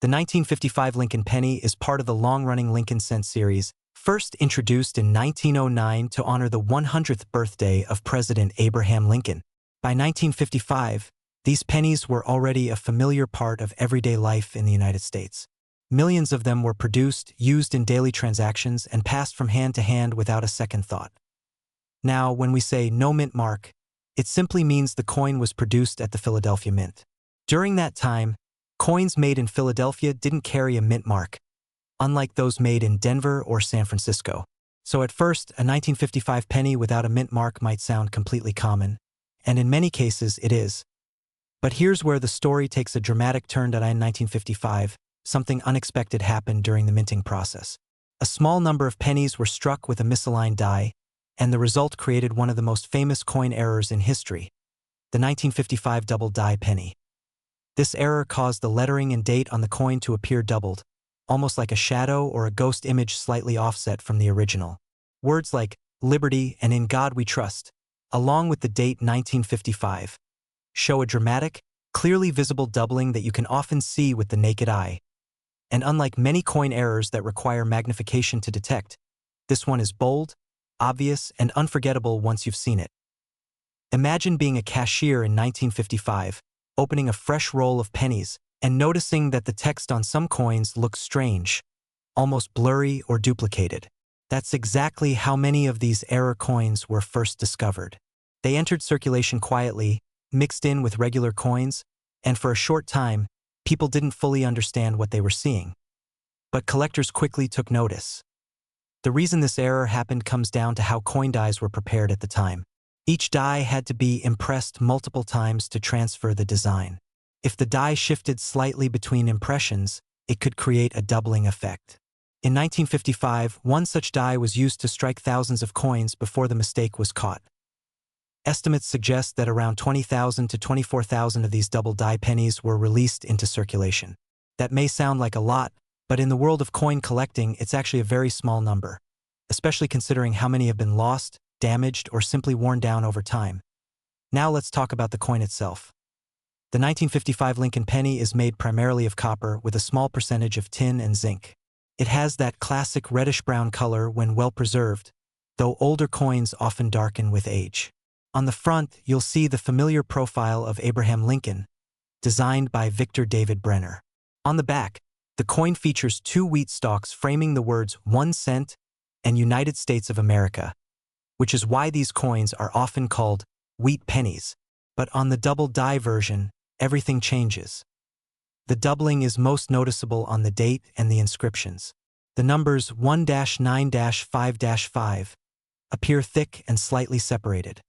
The 1955 Lincoln penny is part of the long-running Lincoln cent series, first introduced in 1909 to honor the 100th birthday of President Abraham Lincoln. By 1955, these pennies were already a familiar part of everyday life in the United States. Millions of them were produced, used in daily transactions, and passed from hand to hand without a second thought. Now, when we say no-mint mark, it simply means the coin was produced at the Philadelphia Mint. During that time, coins made in Philadelphia didn't carry a mint mark, unlike those made in Denver or San Francisco. So at first, a 1955 penny without a mint mark might sound completely common, and in many cases it is. But here's where the story takes a dramatic turn. In 1955, something unexpected happened during the minting process. A small number of pennies were struck with a misaligned die, and the result created one of the most famous coin errors in history, the 1955 double die penny. This error caused the lettering and date on the coin to appear doubled, almost like a shadow or a ghost image slightly offset from the original. Words like "Liberty" and "In God We Trust" along with the date 1955, show a dramatic, clearly visible doubling that you can often see with the naked eye. And unlike many coin errors that require magnification to detect, this one is bold, obvious, and unforgettable once you've seen it. Imagine being a cashier in 1955, opening a fresh roll of pennies, and noticing that the text on some coins looks strange, almost blurry or duplicated. That's exactly how many of these error coins were first discovered. They entered circulation quietly, mixed in with regular coins, and for a short time, people didn't fully understand what they were seeing. But collectors quickly took notice. The reason this error happened comes down to how coin dies were prepared at the time. Each die had to be impressed multiple times to transfer the design. If the die shifted slightly between impressions, it could create a doubling effect. In 1955, one such die was used to strike thousands of coins before the mistake was caught. Estimates suggest that around 20,000 to 24,000 of these double die pennies were released into circulation. That may sound like a lot, but in the world of coin collecting, it's actually a very small number, especially considering how many have been lost, damaged, or simply worn down over time. Now let's talk about the coin itself. The 1955 Lincoln penny is made primarily of copper with a small percentage of tin and zinc. It has that classic reddish-brown color when well preserved, though older coins often darken with age. On the front, you'll see the familiar profile of Abraham Lincoln, designed by Victor David Brenner. On the back, the coin features two wheat stalks framing the words 1 cent and United States of America, which is why these coins are often called wheat pennies. But on the double die version, everything changes. The doubling is most noticeable on the date and the inscriptions. The numbers 1-9-5-5 appear thick and slightly separated,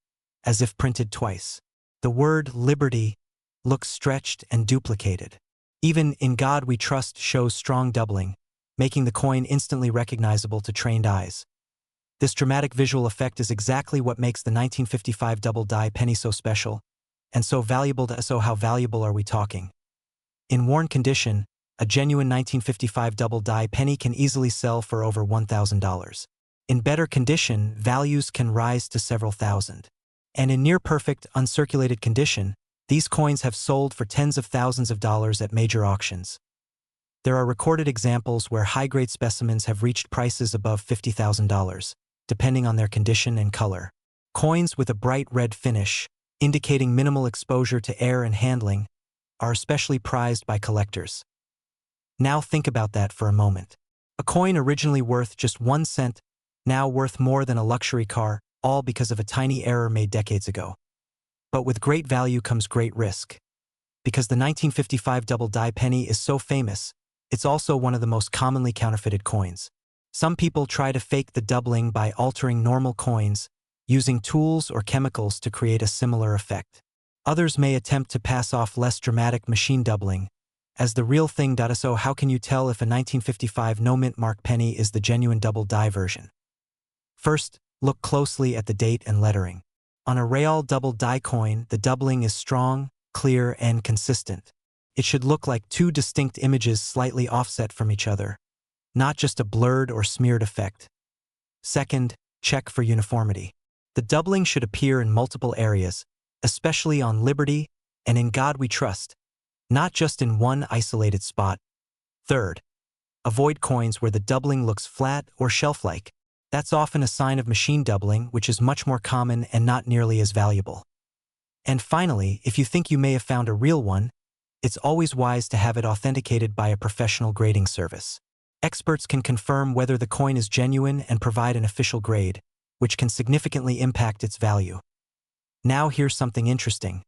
as if printed twice. The word liberty looks stretched and duplicated. Even In God We Trust shows strong doubling, making the coin instantly recognizable to trained eyes. This dramatic visual effect is exactly what makes the 1955 double die penny so special, and so valuable to us. So how valuable are we talking? In worn condition, a genuine 1955 double die penny can easily sell for over $1,000. In better condition, values can rise to several thousand. And in near-perfect, uncirculated condition, these coins have sold for tens of thousands of dollars at major auctions. There are recorded examples where high-grade specimens have reached prices above $50,000, depending on their condition and color. Coins with a bright red finish, indicating minimal exposure to air and handling, are especially prized by collectors. Now think about that for a moment. A coin originally worth just 1 cent, now worth more than a luxury car, all because of a tiny error made decades ago. But with great value comes great risk. Because the 1955 double die penny is so famous, it's also one of the most commonly counterfeited coins. Some people try to fake the doubling by altering normal coins, using tools or chemicals to create a similar effect. Others may attempt to pass off less dramatic machine doubling as the real thing. So how can you tell if a 1955 no-mint mark penny is the genuine double die version? First, look closely at the date and lettering. On a real double die coin, the doubling is strong, clear, and consistent. It should look like two distinct images slightly offset from each other, not just a blurred or smeared effect. Second, check for uniformity. The doubling should appear in multiple areas, especially on Liberty and In God We Trust, not just in one isolated spot. Third, avoid coins where the doubling looks flat or shelf-like. That's often a sign of machine doubling, which is much more common and not nearly as valuable. And finally, if you think you may have found a real one, it's always wise to have it authenticated by a professional grading service. Experts can confirm whether the coin is genuine and provide an official grade, which can significantly impact its value. Now here's something interesting.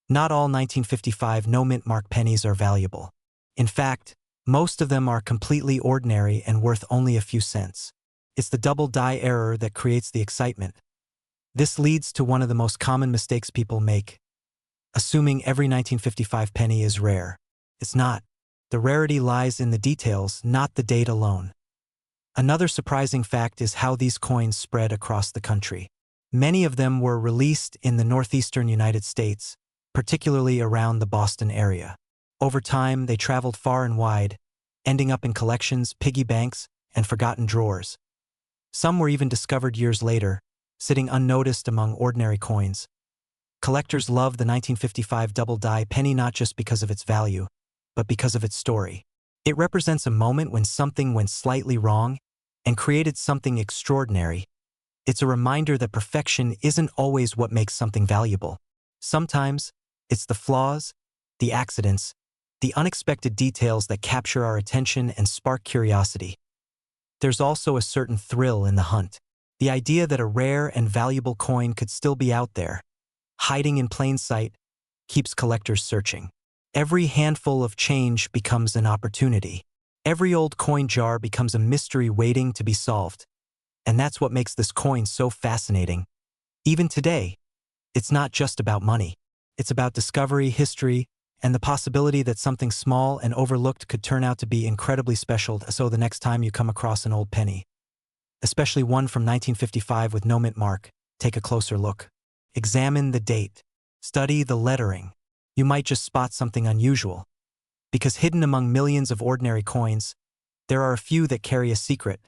Not all 1955 no-mint mark pennies are valuable. In fact, most of them are completely ordinary and worth only a few cents. It's the double die error that creates the excitement. This leads to one of the most common mistakes people make, assuming every 1955 penny is rare. It's not. The rarity lies in the details, not the date alone. Another surprising fact is how these coins spread across the country. Many of them were released in the northeastern United States, particularly around the Boston area. Over time, they traveled far and wide, ending up in collections, piggy banks, and forgotten drawers. Some were even discovered years later, sitting unnoticed among ordinary coins. Collectors love the 1955 double-die penny not just because of its value, but because of its story. It represents a moment when something went slightly wrong and created something extraordinary. It's a reminder that perfection isn't always what makes something valuable. Sometimes, it's the flaws, the accidents, the unexpected details that capture our attention and spark curiosity. There's also a certain thrill in the hunt. The idea that a rare and valuable coin could still be out there, hiding in plain sight, keeps collectors searching. Every handful of change becomes an opportunity. Every old coin jar becomes a mystery waiting to be solved. And that's what makes this coin so fascinating. Even today, it's not just about money. It's about discovery, history, and the possibility that something small and overlooked could turn out to be incredibly special. So the next time you come across an old penny, especially one from 1955 with no mint mark, take a closer look. Examine the date. Study the lettering. You might just spot something unusual. Because hidden among millions of ordinary coins, there are a few that carry a secret.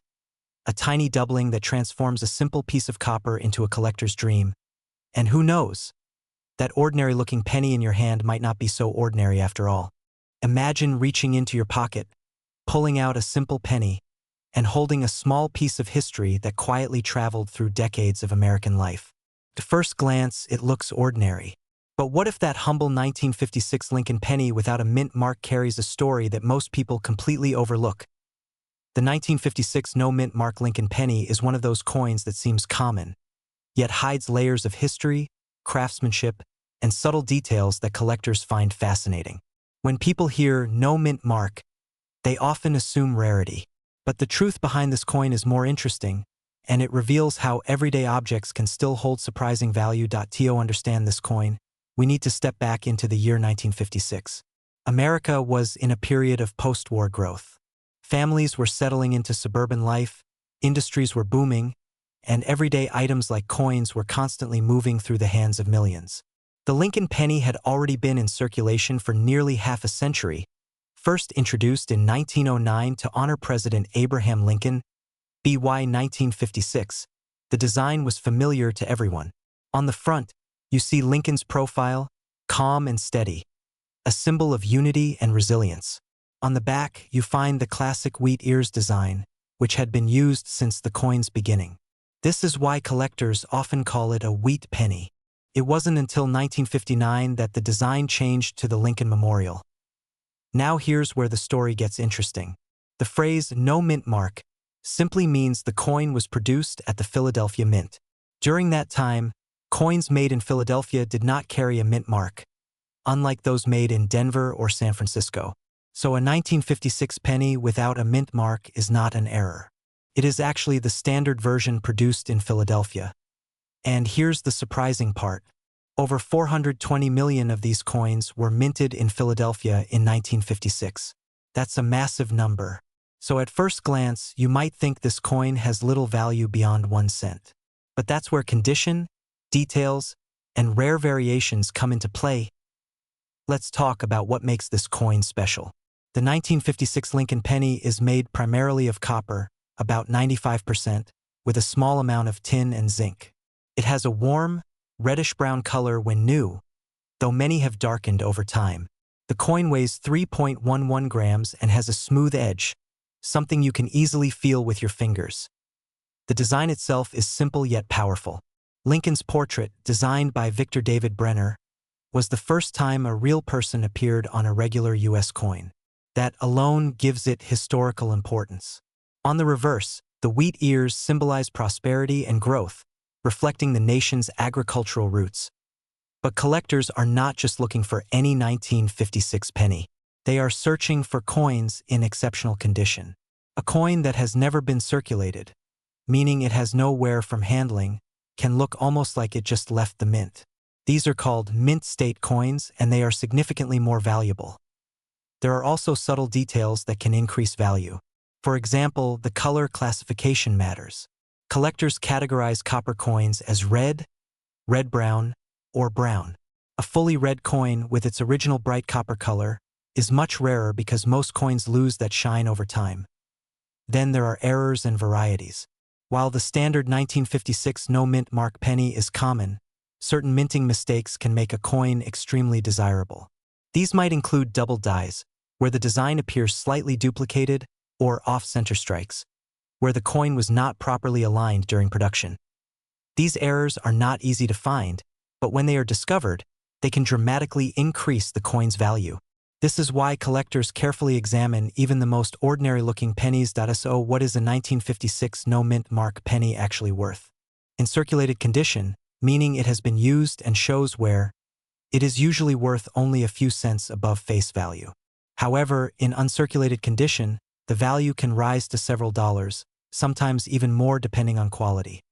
A tiny doubling that transforms a simple piece of copper into a collector's dream. And who knows? That ordinary-looking penny in your hand might not be so ordinary after all. Imagine reaching into your pocket, pulling out a simple penny, and holding a small piece of history that quietly traveled through decades of American life. At first glance, it looks ordinary. But what if that humble 1956 Lincoln penny without a mint mark carries a story that most people completely overlook? The 1956 no mint mark Lincoln penny is one of those coins that seems common, yet hides layers of history, craftsmanship, and subtle details that collectors find fascinating. When people hear no mint mark, they often assume rarity. But the truth behind this coin is more interesting, and it reveals how everyday objects can still hold surprising value. To understand this coin, we need to step back into the year 1956. America was in a period of post-war growth. Families were settling into suburban life, industries were booming, and everyday items like coins were constantly moving through the hands of millions. The Lincoln penny had already been in circulation for nearly half a century, first introduced in 1909 to honor President Abraham Lincoln, BY 1956. The design was familiar to everyone. On the front, you see Lincoln's profile, calm and steady, a symbol of unity and resilience. On the back, you find the classic wheat ears design, which had been used since the coin's beginning. This is why collectors often call it a wheat penny. It wasn't until 1959 that the design changed to the Lincoln Memorial. Now here's where the story gets interesting. The phrase no mint mark simply means the coin was produced at the Philadelphia Mint. During that time, coins made in Philadelphia did not carry a mint mark, unlike those made in Denver or San Francisco. So a 1956 penny without a mint mark is not an error. It is actually the standard version produced in Philadelphia. And here's the surprising part. Over 420 million of these coins were minted in Philadelphia in 1956. That's a massive number. So at first glance, you might think this coin has little value beyond 1 cent. But that's where condition, details, and rare variations come into play. Let's talk about what makes this coin special. The 1956 Lincoln penny is made primarily of copper, about 95%, with a small amount of tin and zinc. It has a warm, reddish-brown color when new, though many have darkened over time. The coin weighs 3.11 grams and has a smooth edge, something you can easily feel with your fingers. The design itself is simple yet powerful. Lincoln's portrait, designed by Victor David Brenner, was the first time a real person appeared on a regular U.S. coin. That alone gives it historical importance. On the reverse, the wheat ears symbolize prosperity and growth, reflecting the nation's agricultural roots. But collectors are not just looking for any 1956 penny. They are searching for coins in exceptional condition. A coin that has never been circulated, meaning it has no wear from handling, can look almost like it just left the mint. These are called mint state coins, and they are significantly more valuable. There are also subtle details that can increase value. For example, the color classification matters. Collectors categorize copper coins as red, red-brown, or brown. A fully red coin with its original bright copper color is much rarer because most coins lose that shine over time. Then there are errors and varieties. While the standard 1956 no-mint mark penny is common, certain minting mistakes can make a coin extremely desirable. These might include double dies, where the design appears slightly duplicated, or off-center strikes, where the coin was not properly aligned during production. These errors are not easy to find, but when they are discovered, they can dramatically increase the coin's value. This is why collectors carefully examine even the most ordinary-looking pennies. So what is a 1956 no-mint mark penny actually worth? In circulated condition, meaning it has been used and shows wear, it is usually worth only a few cents above face value. However, in uncirculated condition, the value can rise to several dollars, sometimes even more depending on quality.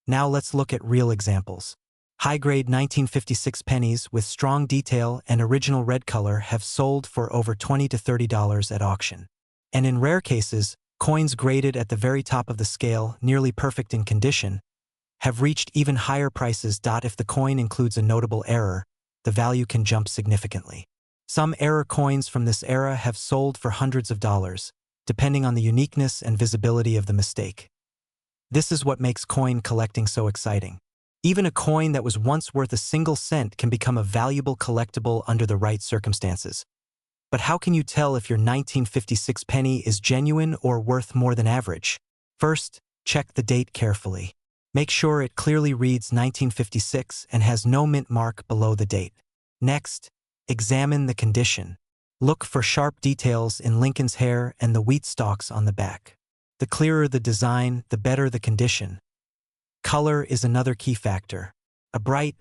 Now let's look at real examples. High-grade 1956 pennies with strong detail and original red color have sold for over $20 to $30 at auction. And in rare cases, coins graded at the very top of the scale, nearly perfect in condition, have reached even higher prices. If the coin includes a notable error, the value can jump significantly. Some error coins from this era have sold for hundreds of dollars, depending on the uniqueness and visibility of the mistake. This is what makes coin collecting so exciting. Even a coin that was once worth a single cent can become a valuable collectible under the right circumstances. But how can you tell if your 1956 penny is genuine or worth more than average? First, check the date carefully. Make sure it clearly reads 1956 and has no mint mark below the date. Next, examine the condition. Look for sharp details in Lincoln's hair and the wheat stalks on the back. The clearer the design, the better the condition. Color is another key factor. A bright,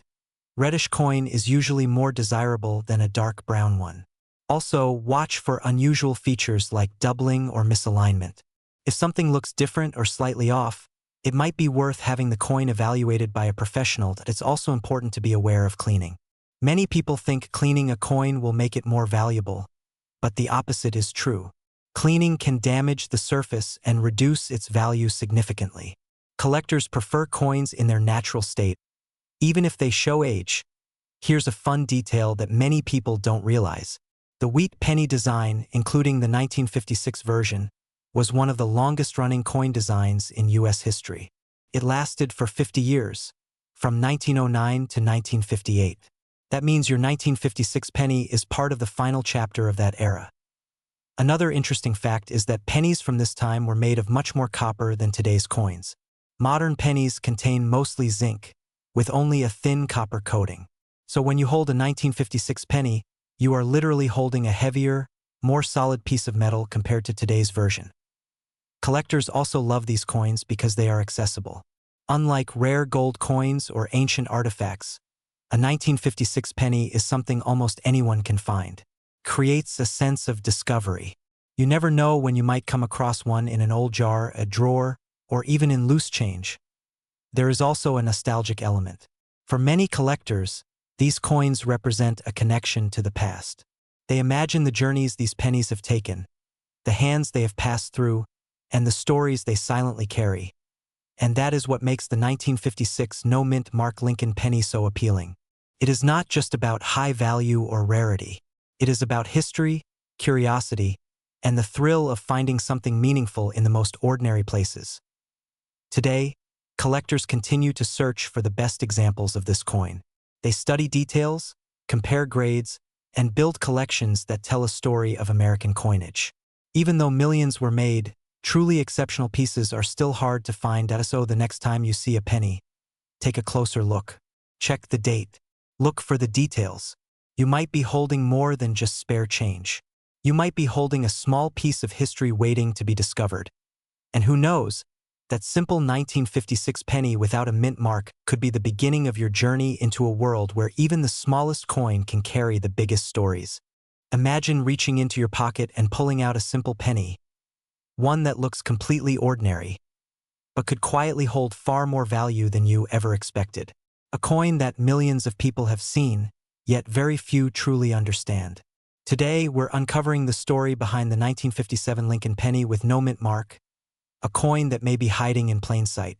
reddish coin is usually more desirable than a dark brown one. Also, watch for unusual features like doubling or misalignment. If something looks different or slightly off, it might be worth having the coin evaluated by a professional. It's also important to be aware of cleaning. Many people think cleaning a coin will make it more valuable, but the opposite is true. Cleaning can damage the surface and reduce its value significantly. Collectors prefer coins in their natural state, even if they show age. Here's a fun detail that many people don't realize. The wheat penny design, including the 1956 version, was one of the longest-running coin designs in U.S. history. It lasted for 50 years, from 1909 to 1958. That means your 1956 penny is part of the final chapter of that era. Another interesting fact is that pennies from this time were made of much more copper than today's coins. Modern pennies contain mostly zinc, with only a thin copper coating. So when you hold a 1956 penny, you are literally holding a heavier, more solid piece of metal compared to today's version. Collectors also love these coins because they are accessible. Unlike rare gold coins or ancient artifacts, a 1956 penny is something almost anyone can find. Creates a sense of discovery. You never know when you might come across one in an old jar, a drawer, or even in loose change. There is also a nostalgic element. For many collectors, these coins represent a connection to the past. They imagine the journeys these pennies have taken, the hands they have passed through, and the stories they silently carry. And that is what makes the 1956 no-mint mark Lincoln penny so appealing. It is not just about high value or rarity. It is about history, curiosity, and the thrill of finding something meaningful in the most ordinary places. Today, collectors continue to search for the best examples of this coin. They study details, compare grades, and build collections that tell a story of American coinage. Even though millions were made, truly exceptional pieces are still hard to find. So the next time you see a penny, take a closer look. Check the date. Look for the details. You might be holding more than just spare change. You might be holding a small piece of history waiting to be discovered. And who knows, that simple 1956 penny without a mint mark could be the beginning of your journey into a world where even the smallest coin can carry the biggest stories. Imagine reaching into your pocket and pulling out a simple penny, one that looks completely ordinary, but could quietly hold far more value than you ever expected. A coin that millions of people have seen, yet very few truly understand. Today, we're uncovering the story behind the 1957 Lincoln penny with no mint mark, a coin that may be hiding in plain sight.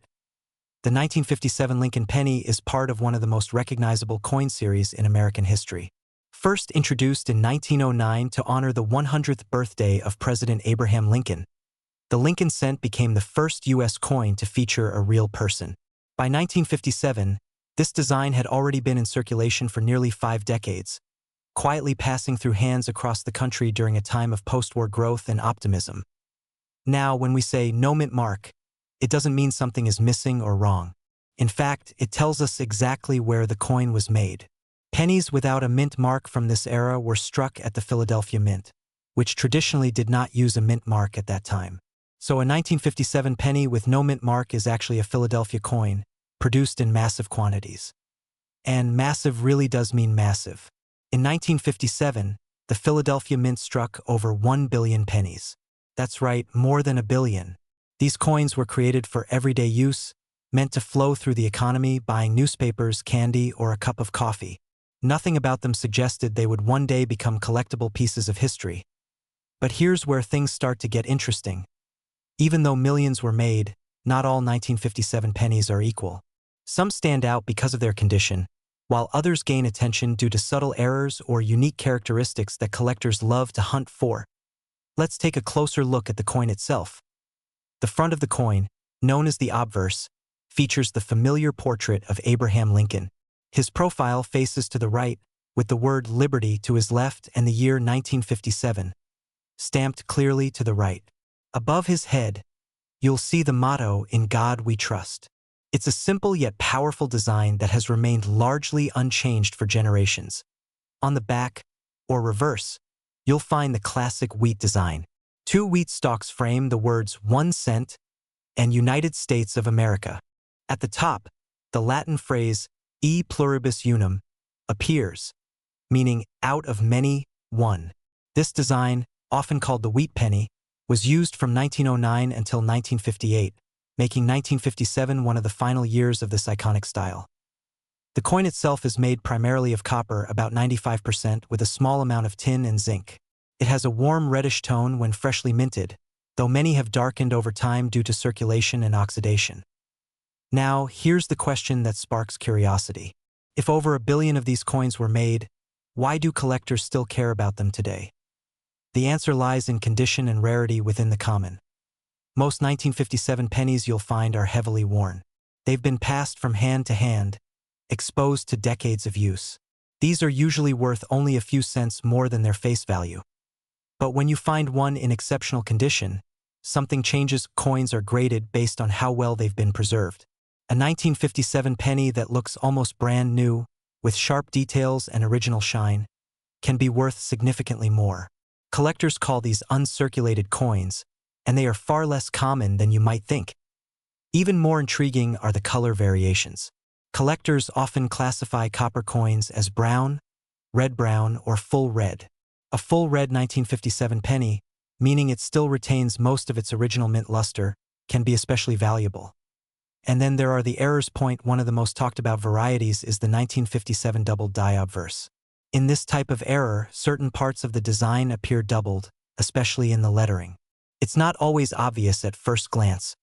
The 1957 Lincoln penny is part of one of the most recognizable coin series in American history. First introduced in 1909 to honor the 100th birthday of President Abraham Lincoln, The Lincoln cent became the first U.S. coin to feature a real person. By 1957, this design had already been in circulation for nearly 5 decades, quietly passing through hands across the country during a time of post-war growth and optimism. Now, when we say no mint mark, it doesn't mean something is missing or wrong. In fact, it tells us exactly where the coin was made. Pennies without a mint mark from this era were struck at the Philadelphia Mint, which traditionally did not use a mint mark at that time. So a 1957 penny with no mint mark is actually a Philadelphia coin, produced in massive quantities. And massive really does mean massive. In 1957, the Philadelphia Mint struck over 1 billion pennies. That's right, more than a billion. These coins were created for everyday use, meant to flow through the economy, buying newspapers, candy, or a cup of coffee. Nothing about them suggested they would one day become collectible pieces of history. But here's where things start to get interesting. Even though millions were made, not all 1957 pennies are equal. Some stand out because of their condition, while others gain attention due to subtle errors or unique characteristics that collectors love to hunt for. Let's take a closer look at the coin itself. The front of the coin, known as the obverse, features the familiar portrait of Abraham Lincoln. His profile faces to the right, with the word Liberty to his left and the year 1957 stamped clearly to the right. Above his head, you'll see the motto, "In God We Trust." It's a simple yet powerful design that has remained largely unchanged for generations. On the back, or reverse, you'll find the classic wheat design. 2 wheat stalks frame the words 1 cent and United States of America. At the top, the Latin phrase e pluribus unum appears, meaning out of many, one. This design, often called the wheat penny, was used from 1909 until 1958, making 1957 one of the final years of this iconic style. The coin itself is made primarily of copper, about 95%, with a small amount of tin and zinc. It has a warm reddish tone when freshly minted, though many have darkened over time due to circulation and oxidation. Now, here's the question that sparks curiosity. If over 1 billion of these coins were made, why do collectors still care about them today? The answer lies in condition and rarity within the common. Most 1957 pennies you'll find are heavily worn. They've been passed from hand to hand, exposed to decades of use. These are usually worth only a few cents more than their face value. But when you find one in exceptional condition, something changes. Coins are graded based on how well they've been preserved. A 1957 penny that looks almost brand new, with sharp details and original shine, can be worth significantly more. Collectors call these uncirculated coins, and they are far less common than you might think. Even more intriguing are the color variations. Collectors often classify copper coins as brown, red-brown, or full red. A full red 1957 penny, meaning it still retains most of its original mint luster, can be especially valuable. And then there are the errors. One of the most talked about varieties is the 1957 double die obverse. In this type of error, certain parts of the design appear doubled, especially in the lettering. It's not always obvious at first glance,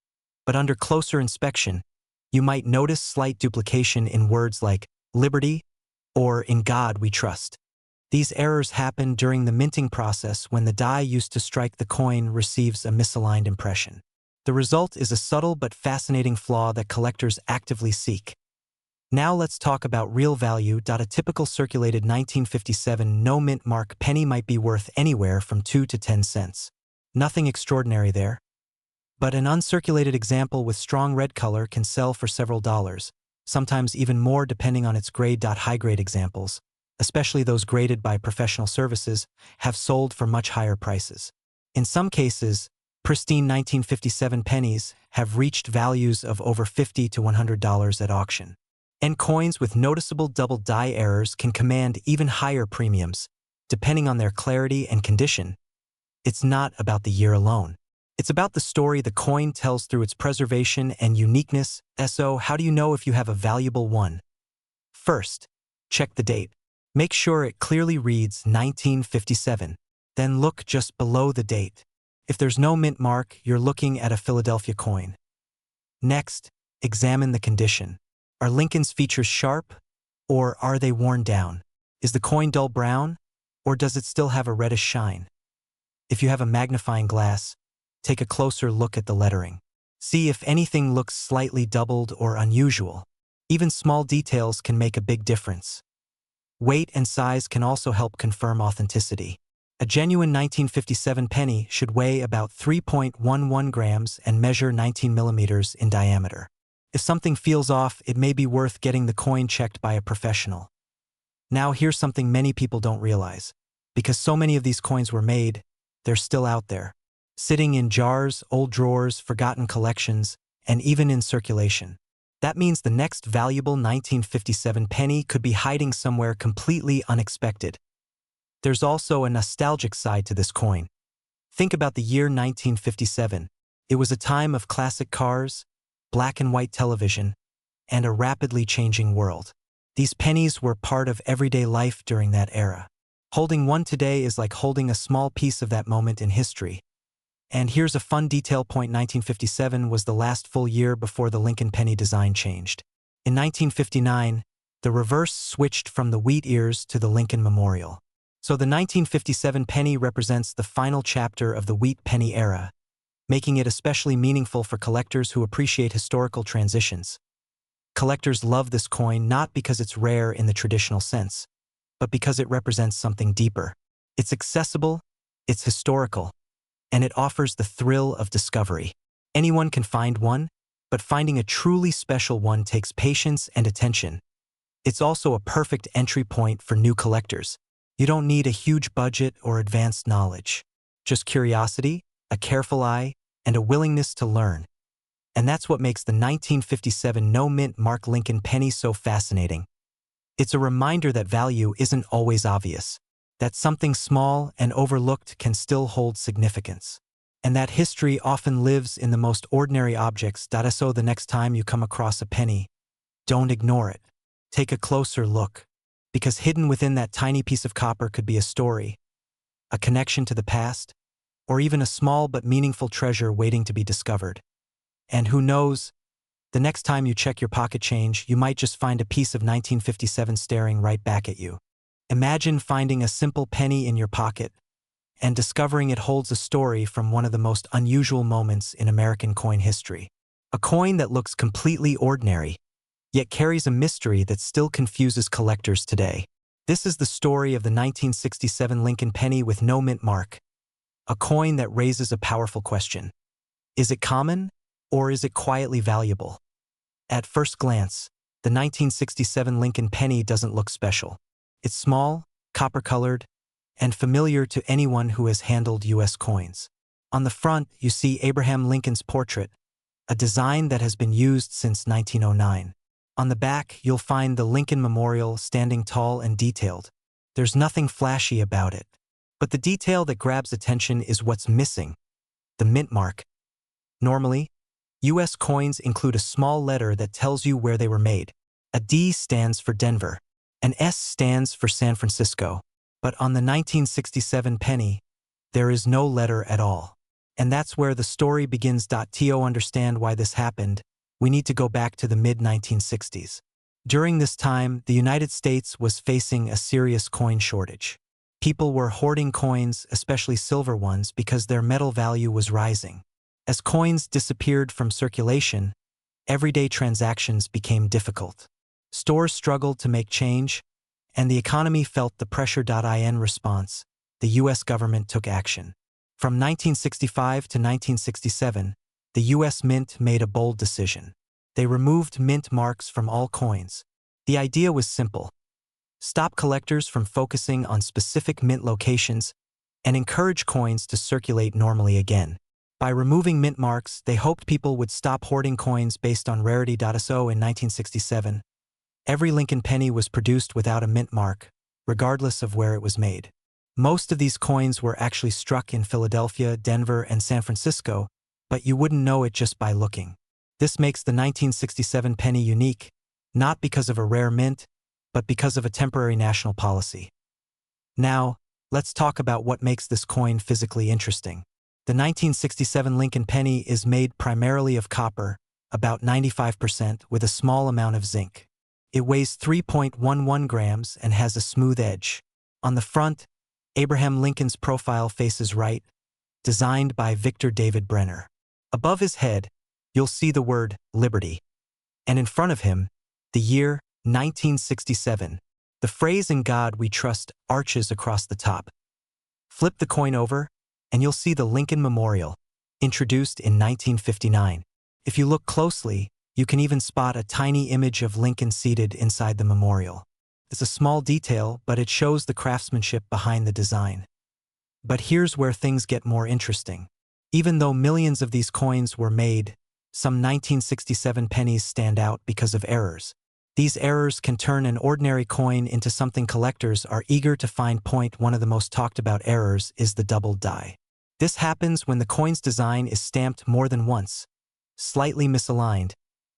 but under closer inspection, you might notice slight duplication in words like liberty or in God we trust. These errors happen during the minting process when the die used to strike the coin receives a misaligned impression. The result is a subtle but fascinating flaw that collectors actively seek. Now let's talk about real value. A typical circulated 1957 no mint mark penny might be worth anywhere from 2 to 10 cents. Nothing extraordinary there. But an uncirculated example with strong red color can sell for several dollars, sometimes even more depending on its grade. High-grade examples, especially those graded by professional services, have sold for much higher prices. In some cases, pristine 1957 pennies have reached values of over $50 to $100 at auction. And coins with noticeable double die errors can command even higher premiums, depending on their clarity and condition. It's not about the year alone. It's about the story the coin tells through its preservation and uniqueness. So, how do you know if you have a valuable one? First, check the date. Make sure it clearly reads 1957. Then look just below the date. If there's no mint mark, you're looking at a Philadelphia coin. Next, examine the condition. Are Lincoln's features sharp, or are they worn down? Is the coin dull brown, or does it still have a reddish shine? If you have a magnifying glass, take a closer look at the lettering. See if anything looks slightly doubled or unusual. Even small details can make a big difference. Weight and size can also help confirm authenticity. A genuine 1957 penny should weigh about 3.11 grams and measure 19 millimeters in diameter. If something feels off, it may be worth getting the coin checked by a professional. Now here's something many people don't realize. Because so many of these coins were made, they're still out there. Sitting in jars, old drawers, forgotten collections, and even in circulation. That means the next valuable 1957 penny could be hiding somewhere completely unexpected. There's also a nostalgic side to this coin. Think about the year 1957. It was a time of classic cars, black and white television, and a rapidly changing world. These pennies were part of everyday life during that era. Holding one today is like holding a small piece of that moment in history. And here's a fun detail point: 1957 was the last full year before the Lincoln penny design changed. In 1959, the reverse switched from the wheat ears to the Lincoln Memorial. So the 1957 penny represents the final chapter of the wheat penny era, making it especially meaningful for collectors who appreciate historical transitions. Collectors love this coin not because it's rare in the traditional sense, but because it represents something deeper. It's accessible, it's historical, and it offers the thrill of discovery. Anyone can find one, but finding a truly special one takes patience and attention. It's also a perfect entry point for new collectors. You don't need a huge budget or advanced knowledge. Just curiosity, a careful eye, and a willingness to learn. And that's what makes the 1957 no-mint mark Lincoln penny so fascinating. It's a reminder that value isn't always obvious, that something small and overlooked can still hold significance, and that history often lives in the most ordinary objects. So the next time you come across a penny, don't ignore it. Take a closer look, because hidden within that tiny piece of copper could be a story, a connection to the past, or even a small but meaningful treasure waiting to be discovered. And who knows, the next time you check your pocket change, you might just find a piece of 1957 staring right back at you. Imagine finding a simple penny in your pocket and discovering it holds a story from one of the most unusual moments in American coin history. A coin that looks completely ordinary, yet carries a mystery that still confuses collectors today. This is the story of the 1967 Lincoln penny with no mint mark, a coin that raises a powerful question. Is it common, or is it quietly valuable? At first glance, the 1967 Lincoln penny doesn't look special. It's small, copper-colored, and familiar to anyone who has handled U.S. coins. On the front, you see Abraham Lincoln's portrait, a design that has been used since 1909. On the back, you'll find the Lincoln Memorial standing tall and detailed. There's nothing flashy about it. But the detail that grabs attention is what's missing: the mint mark. Normally, U.S. coins include a small letter that tells you where they were made. A D stands for Denver. An S stands for San Francisco. But on the 1967 penny, there is no letter at all. And that's where the story begins. To understand why this happened, we need to go back to the mid-1960s. During this time, the United States was facing a serious coin shortage. People were hoarding coins, especially silver ones, because their metal value was rising. As coins disappeared from circulation, everyday transactions became difficult. Stores struggled to make change, and the economy felt the pressure. In response, the U.S. government took action. From 1965 to 1967, the U.S. Mint made a bold decision. They removed mint marks from all coins. The idea was simple: stop collectors from focusing on specific mint locations and encourage coins to circulate normally again. By removing mint marks, they hoped people would stop hoarding coins based on rarity. So in 1967, every Lincoln penny was produced without a mint mark, regardless of where it was made. Most of these coins were actually struck in Philadelphia, Denver, and San Francisco, but you wouldn't know it just by looking. This makes the 1967 penny unique, not because of a rare mint, but because of a temporary national policy. Now, let's talk about what makes this coin physically interesting. The 1967 Lincoln penny is made primarily of copper, about 95%, with a small amount of zinc. It weighs 3.11 grams and has a smooth edge. On the front, Abraham Lincoln's profile faces right, designed by Victor David Brenner. Above his head, you'll see the word Liberty, and in front of him, the year 1967. The phrase "In God We Trust" arches across the top. Flip the coin over, and you'll see the Lincoln Memorial, introduced in 1959. If you look closely, you can even spot a tiny image of Lincoln seated inside the memorial. It's a small detail, but it shows the craftsmanship behind the design. But here's where things get more interesting. Even though millions of these coins were made, some 1967 pennies stand out because of errors. These errors can turn an ordinary coin into something collectors are eager to find. One of the most talked about errors is the doubled die. This happens when the coin's design is stamped more than once, slightly misaligned,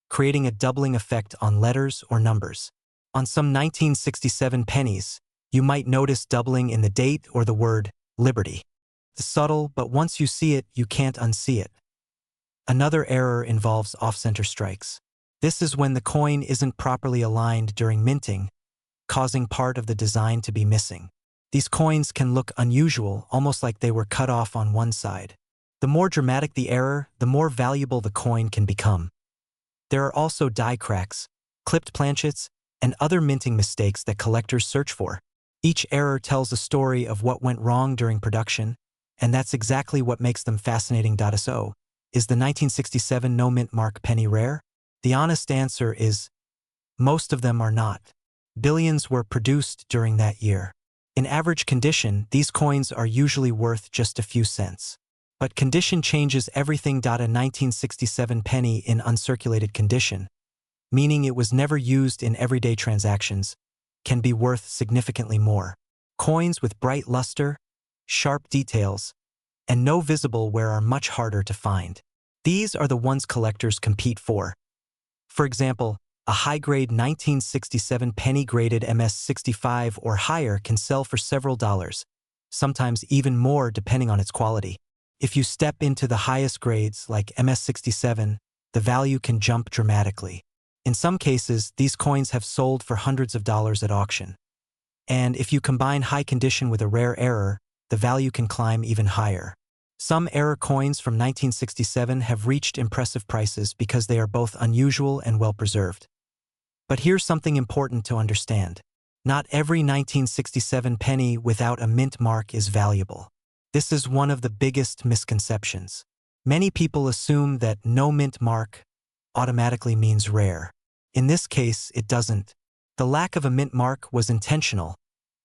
creating a doubling effect on letters or numbers. On some 1967 pennies, you might notice doubling in the date or the word Liberty. It's subtle, but once you see it, you can't unsee it. Another error involves off-center strikes. This is when the coin isn't properly aligned during minting, causing part of the design to be missing. These coins can look unusual, almost like they were cut off on one side. The more dramatic the error, the more valuable the coin can become. There are also die cracks, clipped planchets, and other minting mistakes that collectors search for. Each error tells a story of what went wrong during production, and that's exactly what makes them fascinating. So, is the 1967 no-mint mark penny rare? The honest answer is, most of them are not. Billions were produced during that year. In average condition, these coins are usually worth just a few cents. But condition changes everything. A 1967 penny in uncirculated condition, meaning it was never used in everyday transactions, can be worth significantly more. Coins with bright luster, sharp details, and no visible wear are much harder to find. These are the ones collectors compete for. For example, a high-grade 1967 penny graded MS-65 or higher can sell for several dollars, sometimes even more depending on its quality. If you step into the highest grades, like MS-67, the value can jump dramatically. In some cases, these coins have sold for hundreds of dollars at auction. And if you combine high condition with a rare error, the value can climb even higher. Some error coins from 1967 have reached impressive prices because they are both unusual and well-preserved. But here's something important to understand. Not every 1967 penny without a mint mark is valuable. This is one of the biggest misconceptions. Many people assume that no mint mark automatically means rare. In this case, it doesn't. The lack of a mint mark was intentional,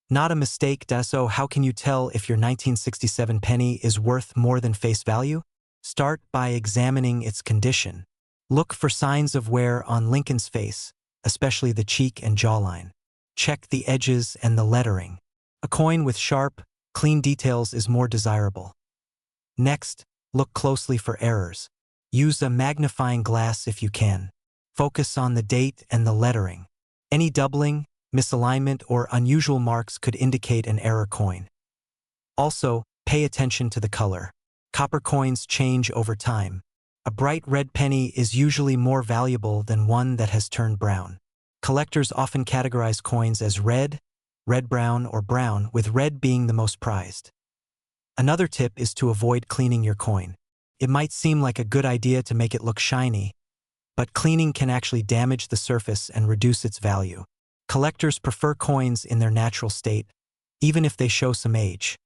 not a mistake. So how can you tell if your 1967 penny is worth more than face value? Start by examining its condition. Look for signs of wear on Lincoln's face, especially the cheek and jawline. Check the edges and the lettering. A coin with sharp, clean details is more desirable. Next, look closely for errors. Use a magnifying glass if you can. Focus on the date and the lettering. Any doubling, misalignment, or unusual marks could indicate an error coin. Also, pay attention to the color. Copper coins change over time. A bright red penny is usually more valuable than one that has turned brown. Collectors often categorize coins as red, red-brown, or brown, with red being the most prized. Another tip is to avoid cleaning your coin. It might seem like a good idea to make it look shiny, but cleaning can actually damage the surface and reduce its value. Collectors prefer coins in their natural state, even if they show some age.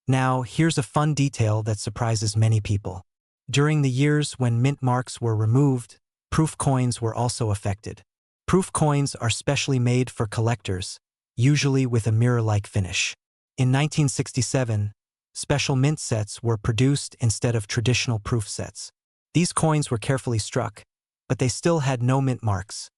Now, here's a fun detail that surprises many people. During the years when mint marks were removed, proof coins were also affected. Proof coins are specially made for collectors, usually with a mirror-like finish. In 1967, special mint sets were produced instead of traditional proof sets. These coins were carefully struck, but they still had no mint marks.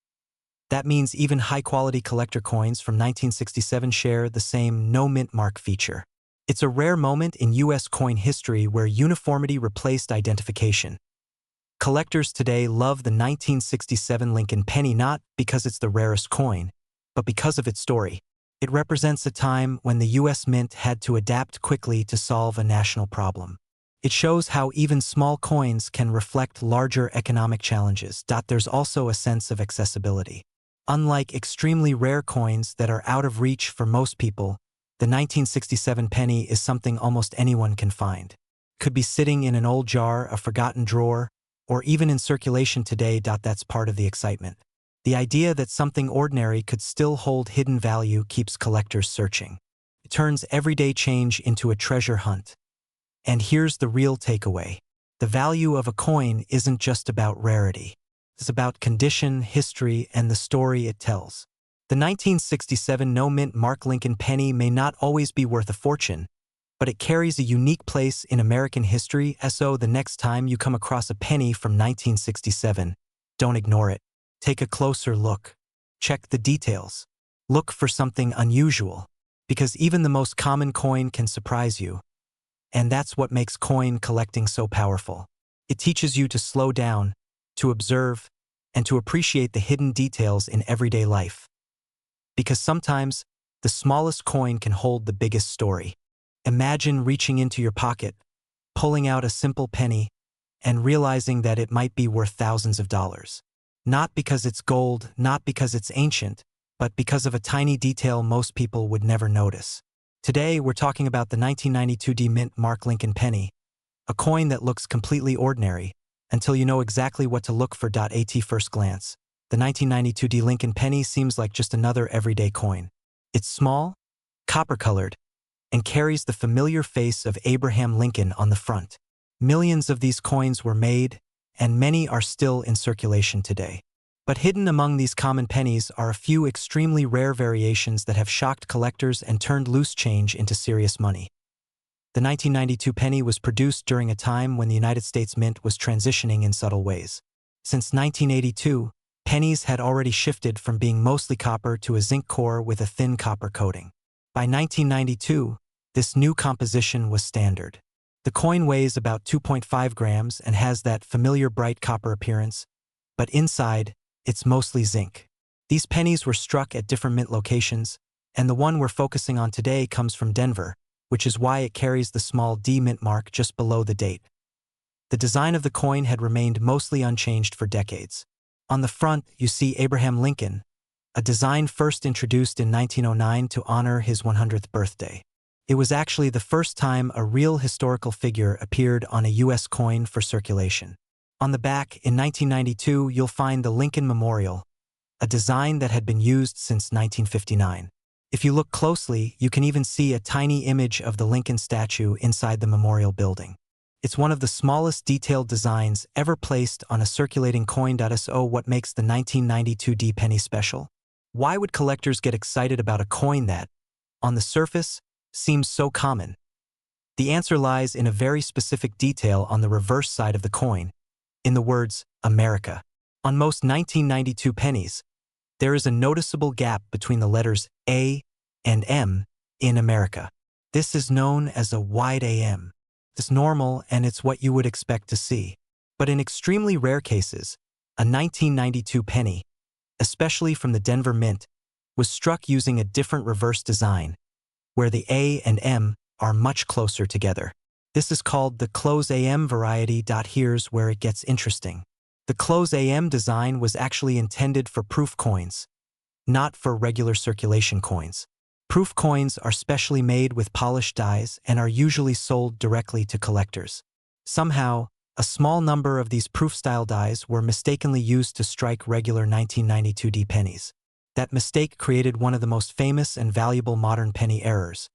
That means even high-quality collector coins from 1967 share the same no mint mark feature. It's a rare moment in U.S. coin history where uniformity replaced identification. Collectors today love the 1967 Lincoln penny not because it's the rarest coin, but because of its story. It represents a time when the U.S. Mint had to adapt quickly to solve a national problem. It shows how even small coins can reflect larger economic challenges. There's also a sense of accessibility. Unlike extremely rare coins that are out of reach for most people, the 1967 penny is something almost anyone can find. Could be sitting in an old jar, a forgotten drawer, or even in circulation today. That's part of the excitement. The idea that something ordinary could still hold hidden value keeps collectors searching. It turns everyday change into a treasure hunt. And here's the real takeaway. The value of a coin isn't just about rarity. It's about condition, history, and the story it tells. The 1967 no-mint mark Lincoln penny may not always be worth a fortune, but it carries a unique place in American history. So the next time you come across a penny from 1967, don't ignore it. Take a closer look. Check the details. Look for something unusual, because even the most common coin can surprise you. And that's what makes coin collecting so powerful. It teaches you to slow down, to observe, and to appreciate the hidden details in everyday life. Because sometimes, the smallest coin can hold the biggest story. Imagine reaching into your pocket, pulling out a simple penny, and realizing that it might be worth thousands of dollars. Not because it's gold, not because it's ancient, but because of a tiny detail most people would never notice. Today, we're talking about the 1992 D Mint mark Lincoln penny, a coin that looks completely ordinary until you know exactly what to look for. At first glance, the 1992 D Lincoln penny seems like just another everyday coin. It's small, copper-colored, and carries the familiar face of Abraham Lincoln on the front. Millions of these coins were made, and many are still in circulation today. But hidden among these common pennies are a few extremely rare variations that have shocked collectors and turned loose change into serious money. The 1992 penny was produced during a time when the United States Mint was transitioning in subtle ways. Since 1982, pennies had already shifted from being mostly copper to a zinc core with a thin copper coating. By 1992, this new composition was standard. The coin weighs about 2.5 grams and has that familiar bright copper appearance, but inside, it's mostly zinc. These pennies were struck at different mint locations, and the one we're focusing on today comes from Denver, which is why it carries the small D mint mark just below the date. The design of the coin had remained mostly unchanged for decades. On the front, you see Abraham Lincoln, a design first introduced in 1909 to honor his 100th birthday. It was actually the first time a real historical figure appeared on a U.S. coin for circulation. On the back, in 1992, you'll find the Lincoln Memorial, a design that had been used since 1959. If you look closely, you can even see a tiny image of the Lincoln statue inside the memorial building. It's one of the smallest detailed designs ever placed on a circulating coin. So what makes the 1992 D penny special? Why would collectors get excited about a coin that, on the surface, seems so common? The answer lies in a very specific detail on the reverse side of the coin, in the words, America. On most 1992 pennies, there is a noticeable gap between the letters A and M in America. This is known as a wide AM. It's normal and it's what you would expect to see. But in extremely rare cases, a 1992 penny, especially from the Denver Mint, was struck using a different reverse design, where the A and M are much closer together. This is called the close AM variety. Here's where it gets interesting. The close AM design was actually intended for proof coins, not for regular circulation coins. Proof coins are specially made with polished dies and are usually sold directly to collectors. Somehow, a small number of these proof-style dies were mistakenly used to strike regular 1992 D pennies. That mistake created one of the most famous and valuable modern penny errors.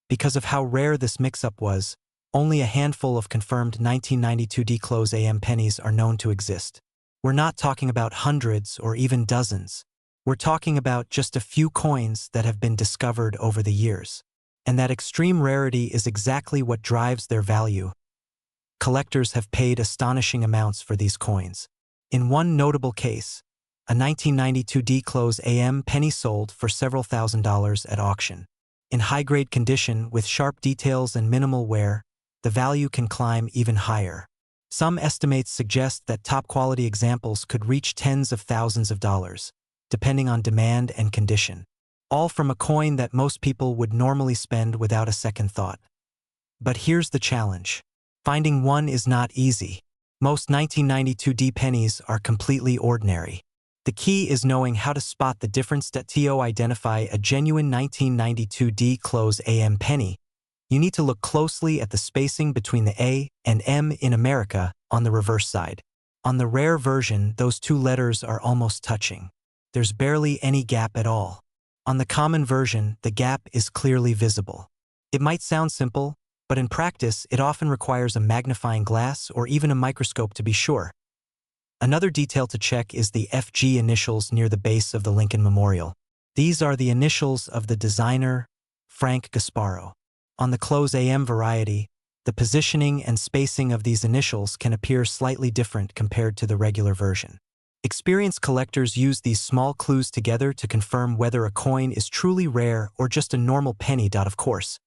Because of how rare this mix-up was, only a handful of confirmed 1992 D close AM pennies are known to exist. We're not talking about hundreds or even dozens. We're talking about just a few coins that have been discovered over the years. And that extreme rarity is exactly what drives their value. Collectors have paid astonishing amounts for these coins. In one notable case, a 1992 D close AM penny sold for several $1,000s at auction. In high-grade condition with sharp details and minimal wear, the value can climb even higher. Some estimates suggest that top-quality examples could reach tens of thousands of dollars, depending on demand and condition. All from a coin that most people would normally spend without a second thought. But here's the challenge. Finding one is not easy. Most 1992 D pennies are completely ordinary. The key is knowing how to spot the difference. To identify a genuine 1992 D close AM penny, You need to look closely at the spacing between the A and M in America on the reverse side. On the rare version, those two letters are almost touching. There's barely any gap at all. On the common version, the gap is clearly visible. It might sound simple, but in practice, it often requires a magnifying glass or even a microscope to be sure. Another detail to check is the FG initials near the base of the Lincoln Memorial. These are the initials of the designer, Frank Gasparo. On the close AM variety, the positioning and spacing of these initials can appear slightly different compared to the regular version. Experienced collectors use these small clues together to confirm whether a coin is truly rare or just a normal penny. Of course,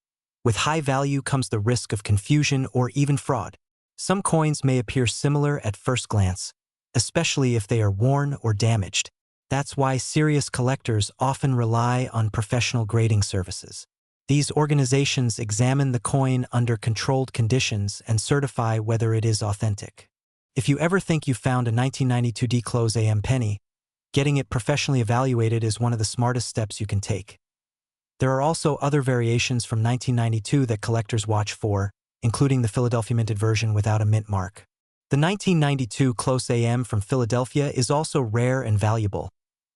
with high value comes the risk of confusion or even fraud. Some coins may appear similar at first glance, especially if they are worn or damaged. That's why serious collectors often rely on professional grading services. These organizations examine the coin under controlled conditions and certify whether it is authentic. If you ever think you found a 1992 D-Close AM penny, getting it professionally evaluated is one of the smartest steps you can take. There are also other variations from 1992 that collectors watch for, including the Philadelphia minted version without a mint mark. The 1992 Close AM from Philadelphia is also rare and valuable,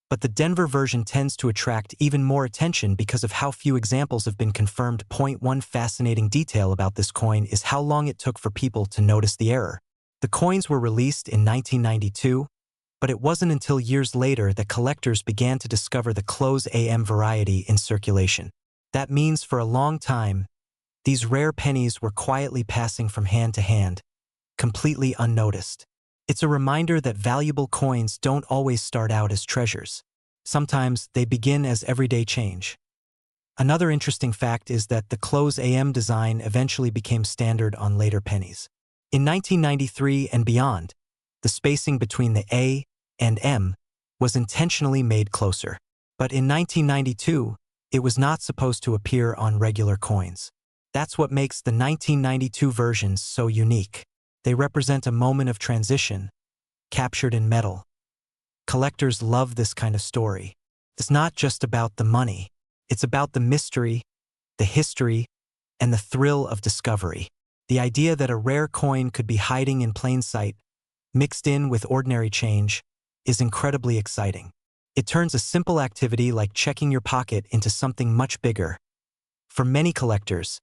but the Denver version tends to attract even more attention because of how few examples have been confirmed. One fascinating detail about this coin is how long it took for people to notice the error. The coins were released in 1992, but it wasn't until years later that collectors began to discover the Close AM variety in circulation. That means for a long time, these rare pennies were quietly passing from hand to hand, completely unnoticed. It's a reminder that valuable coins don't always start out as treasures. Sometimes they begin as everyday change. Another interesting fact is that the Close AM design eventually became standard on later pennies. In 1993 and beyond, the spacing between the A and M was intentionally made closer. But in 1992, it was not supposed to appear on regular coins. That's what makes the 1992 versions so unique. They represent a moment of transition, captured in metal. Collectors love this kind of story. It's not just about the money. It's about the mystery, the history, and the thrill of discovery. The idea that a rare coin could be hiding in plain sight, mixed in with ordinary change, is incredibly exciting. It turns a simple activity like checking your pocket into something much bigger. For many collectors,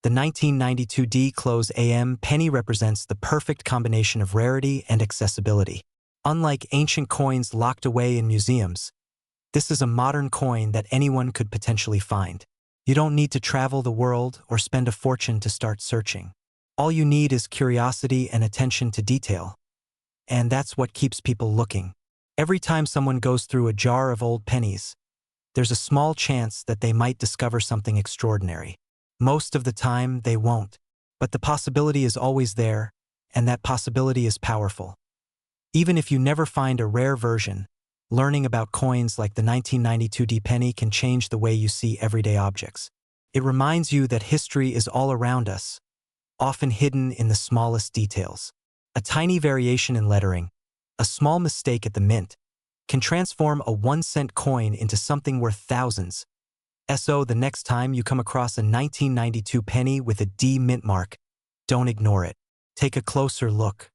the 1992 D-Close AM penny represents the perfect combination of rarity and accessibility. Unlike ancient coins locked away in museums, this is a modern coin that anyone could potentially find. You don't need to travel the world or spend a fortune to start searching. All you need is curiosity and attention to detail. And that's what keeps people looking. Every time someone goes through a jar of old pennies, there's a small chance that they might discover something extraordinary. Most of the time, they won't. But the possibility is always there, and that possibility is powerful. Even if you never find a rare version, learning about coins like the 1992 D penny can change the way you see everyday objects. It reminds you that history is all around us, often hidden in the smallest details. A tiny variation in lettering, a small mistake at the mint, can transform a 1-cent coin into something worth thousands. So the next time you come across a 1992 penny with a D mint mark, don't ignore it. Take a closer look.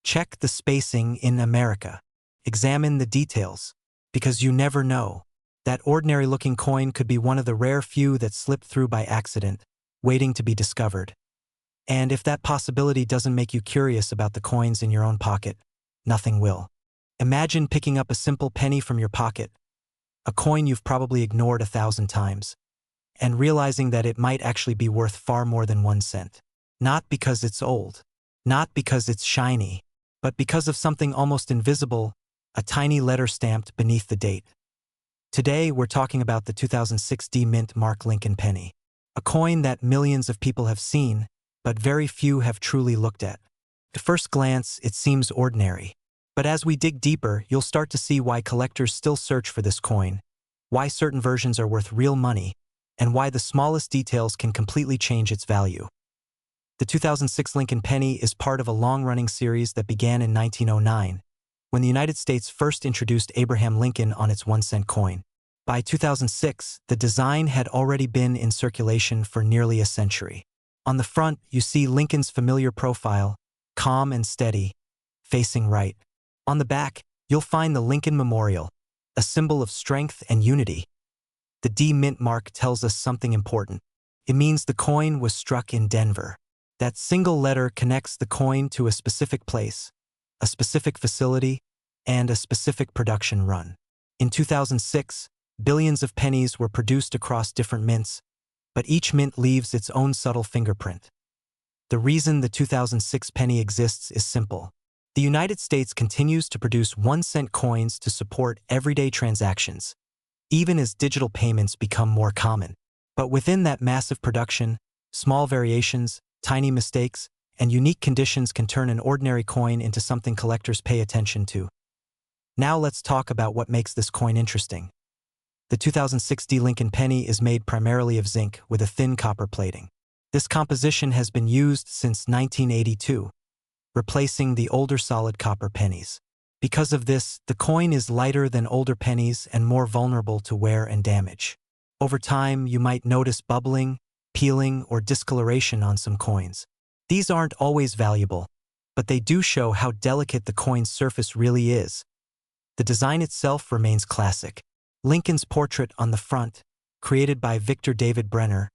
Check the spacing in America. Examine the details, because you never know. That ordinary-looking coin could be one of the rare few that slipped through by accident, waiting to be discovered. And if that possibility doesn't make you curious about the coins in your own pocket, nothing will. Imagine picking up a simple penny from your pocket, a coin you've probably ignored 1,000 times, and realizing that it might actually be worth far more than 1 cent. Not because it's old, not because it's shiny, but because of something almost invisible, a tiny letter stamped beneath the date. Today, we're talking about the 2006 D Mint Mark Lincoln penny, a coin that millions of people have seen, but very few have truly looked at. At first glance, it seems ordinary. But as we dig deeper, you'll start to see why collectors still search for this coin, why certain versions are worth real money, and why the smallest details can completely change its value. The 2006 Lincoln penny is part of a long-running series that began in 1909, when the United States first introduced Abraham Lincoln on its 1-cent coin. By 2006, the design had already been in circulation for nearly a century. On the front, you see Lincoln's familiar profile, calm and steady, facing right. On the back, you'll find the Lincoln Memorial, a symbol of strength and unity. The D mint mark tells us something important. It means the coin was struck in Denver. That single letter connects the coin to a specific place, a specific facility, and a specific production run. In 2006, billions of pennies were produced across different mints, but each mint leaves its own subtle fingerprint. The reason the 2006 penny exists is simple. The United States continues to produce 1-cent coins to support everyday transactions, even as digital payments become more common. But within that massive production, small variations, tiny mistakes, and unique conditions can turn an ordinary coin into something collectors pay attention to. Now let's talk about what makes this coin interesting. The 2006 Lincoln penny is made primarily of zinc with a thin copper plating. This composition has been used since 1982, replacing the older solid copper pennies. Because of this, the coin is lighter than older pennies and more vulnerable to wear and damage. Over time, you might notice bubbling, peeling, or discoloration on some coins. These aren't always valuable, but they do show how delicate the coin's surface really is. The design itself remains classic. Lincoln's portrait on the front, created by Victor David Brenner,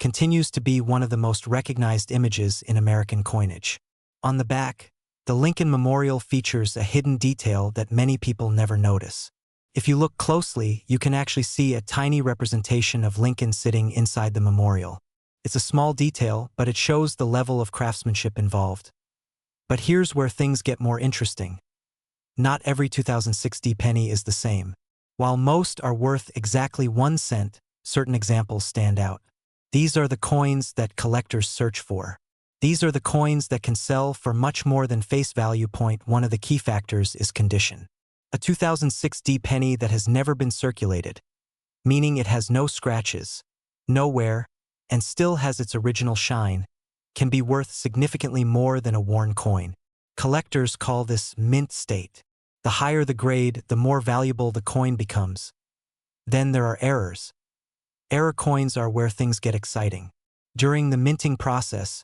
continues to be one of the most recognized images in American coinage. On the back, the Lincoln Memorial features a hidden detail that many people never notice. If you look closely, you can actually see a tiny representation of Lincoln sitting inside the memorial. It's a small detail, but it shows the level of craftsmanship involved. But here's where things get more interesting. Not every 2006 penny is the same. While most are worth exactly 1 cent, certain examples stand out. These are the coins that collectors search for. These are the coins that can sell for much more than face value. One of the key factors is condition. A 2006 penny that has never been circulated, meaning it has no scratches, no wear, and still has its original shine, can be worth significantly more than a worn coin. Collectors call this mint state. The higher the grade, the more valuable the coin becomes. Then there are errors. Error coins are where things get exciting. During the minting process,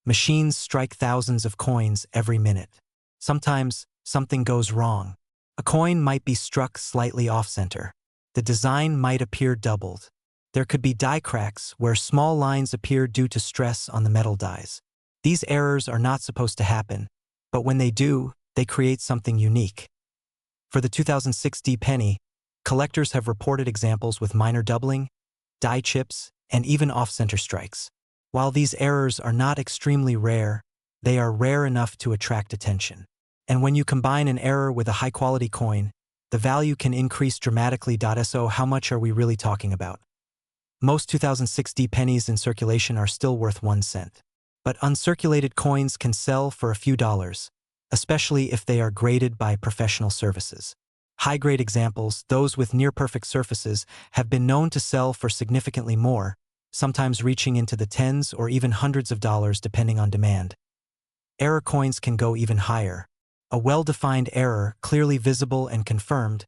machines strike thousands of coins every minute. Sometimes, something goes wrong. A coin might be struck slightly off-center. The design might appear doubled. There could be die cracks where small lines appear due to stress on the metal dies. These errors are not supposed to happen, but when they do, they create something unique. For the 2006 penny, collectors have reported examples with minor doubling, die chips, and even off-center strikes. While these errors are not extremely rare, they are rare enough to attract attention. And when you combine an error with a high-quality coin, the value can increase dramatically. So how much are we really talking about? Most 2006 pennies in circulation are still worth 1 cent. But uncirculated coins can sell for a few dollars, especially if they are graded by professional services. High-grade examples, those with near-perfect surfaces, have been known to sell for significantly more, sometimes reaching into the tens or even hundreds of dollars depending on demand. Error coins can go even higher. A well-defined error, clearly visible and confirmed,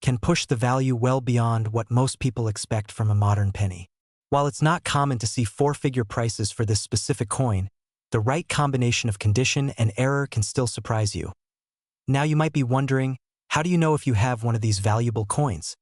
can push the value well beyond what most people expect from a modern penny. While it's not common to see 4-figure prices for this specific coin, the right combination of condition and error can still surprise you. Now you might be wondering, how do you know if you have one of these valuable coins?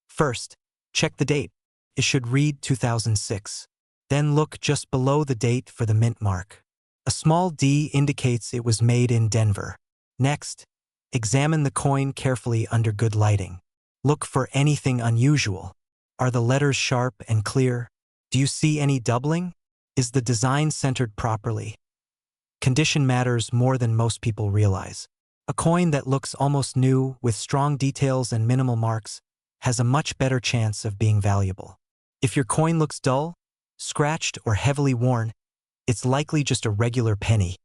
First, check the date. It should read 2006. Then look just below the date for the mint mark. A small D indicates it was made in Denver. Next, examine the coin carefully under good lighting. Look for anything unusual. Are the letters sharp and clear? Do you see any doubling? Is the design centered properly? Condition matters more than most people realize. A coin that looks almost new, with strong details and minimal marks, has a much better chance of being valuable. If your coin looks dull, scratched, or heavily worn, it's likely just a regular penny.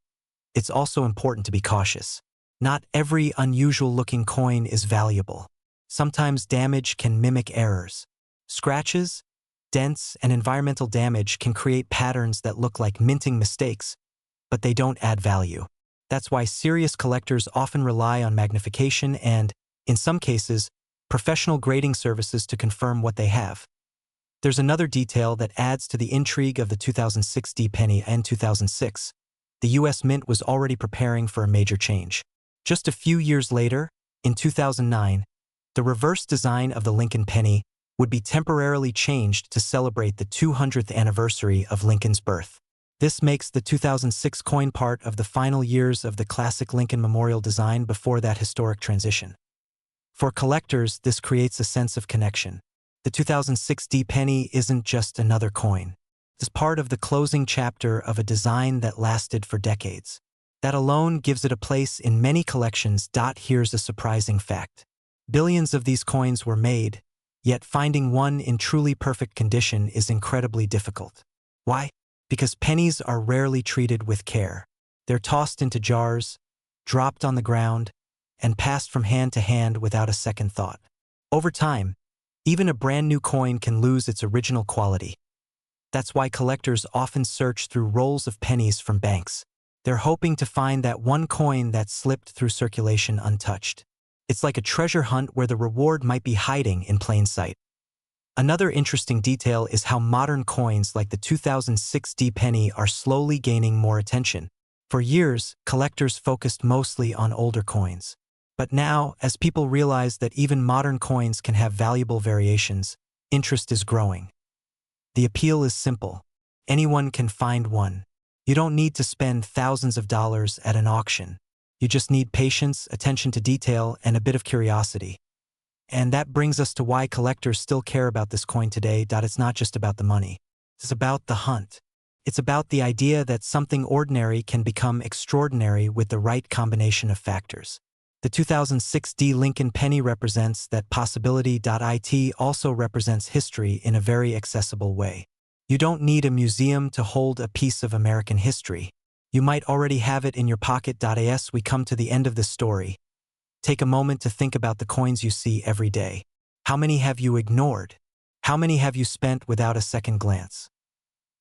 It's also important to be cautious. Not every unusual-looking coin is valuable. Sometimes damage can mimic errors. Scratches, dents, and environmental damage can create patterns that look like minting mistakes, but they don't add value. That's why serious collectors often rely on magnification and, in some cases, professional grading services to confirm what they have. There's another detail that adds to the intrigue of the 2006 D penny. In 2006, the U.S. Mint was already preparing for a major change. Just a few years later, in 2009, the reverse design of the Lincoln penny would be temporarily changed to celebrate the 200th anniversary of Lincoln's birth. This makes the 2006 coin part of the final years of the classic Lincoln memorial design before that historic transition. For collectors, this creates a sense of connection. The 2006 D penny isn't just another coin. It's part of the closing chapter of a design that lasted for decades. That alone gives it a place in many collections. Here's a surprising fact. Billions of these coins were made, yet finding one in truly perfect condition is incredibly difficult. Why? Because pennies are rarely treated with care. They're tossed into jars, dropped on the ground, and passed from hand to hand without a second thought. Over time, even a brand new coin can lose its original quality. That's why collectors often search through rolls of pennies from banks. They're hoping to find that one coin that slipped through circulation untouched. It's like a treasure hunt where the reward might be hiding in plain sight. Another interesting detail is how modern coins like the 2006 D penny are slowly gaining more attention. For years, collectors focused mostly on older coins. But now, as people realize that even modern coins can have valuable variations, interest is growing. The appeal is simple. Anyone can find one. You don't need to spend thousands of dollars at an auction. You just need patience, attention to detail, and a bit of curiosity. And that brings us to why collectors still care about this coin today. It's not just about the money. It's about the hunt. It's about the idea that something ordinary can become extraordinary with the right combination of factors. The 2006 D Lincoln penny represents that possibility. It also represents history in a very accessible way. You don't need a museum to hold a piece of American history. You might already have it in your pocket. As we come to the end of this story, take a moment to think about the coins you see every day. How many have you ignored? How many have you spent without a second glance?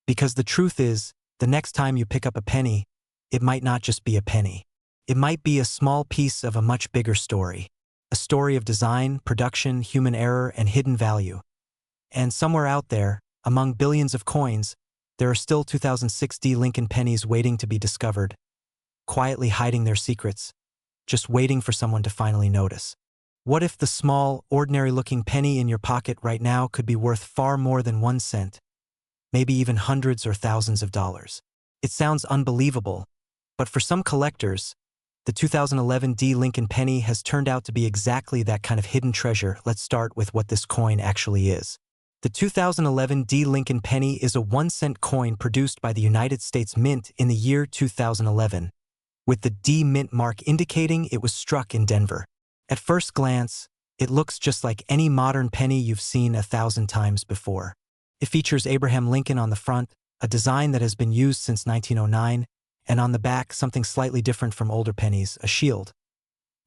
Because the truth is, the next time you pick up a penny, it might not just be a penny. It might be a small piece of a much bigger story. A story of design, production, human error, and hidden value. And somewhere out there, among billions of coins, there are still 2006 D Lincoln pennies waiting to be discovered, quietly hiding their secrets, just waiting for someone to finally notice. What if the small, ordinary-looking penny in your pocket right now could be worth far more than 1 cent, maybe even hundreds or thousands of dollars? It sounds unbelievable, but for some collectors, the 2011 D Lincoln penny has turned out to be exactly that kind of hidden treasure. Let's start with what this coin actually is. The 2011 D Lincoln penny is a 1-cent coin produced by the United States Mint in the year 2011, with the D Mint mark indicating it was struck in Denver. At first glance, it looks just like any modern penny you've seen 1,000 times before. It features Abraham Lincoln on the front, a design that has been used since 1909, and on the back, something slightly different from older pennies, a shield.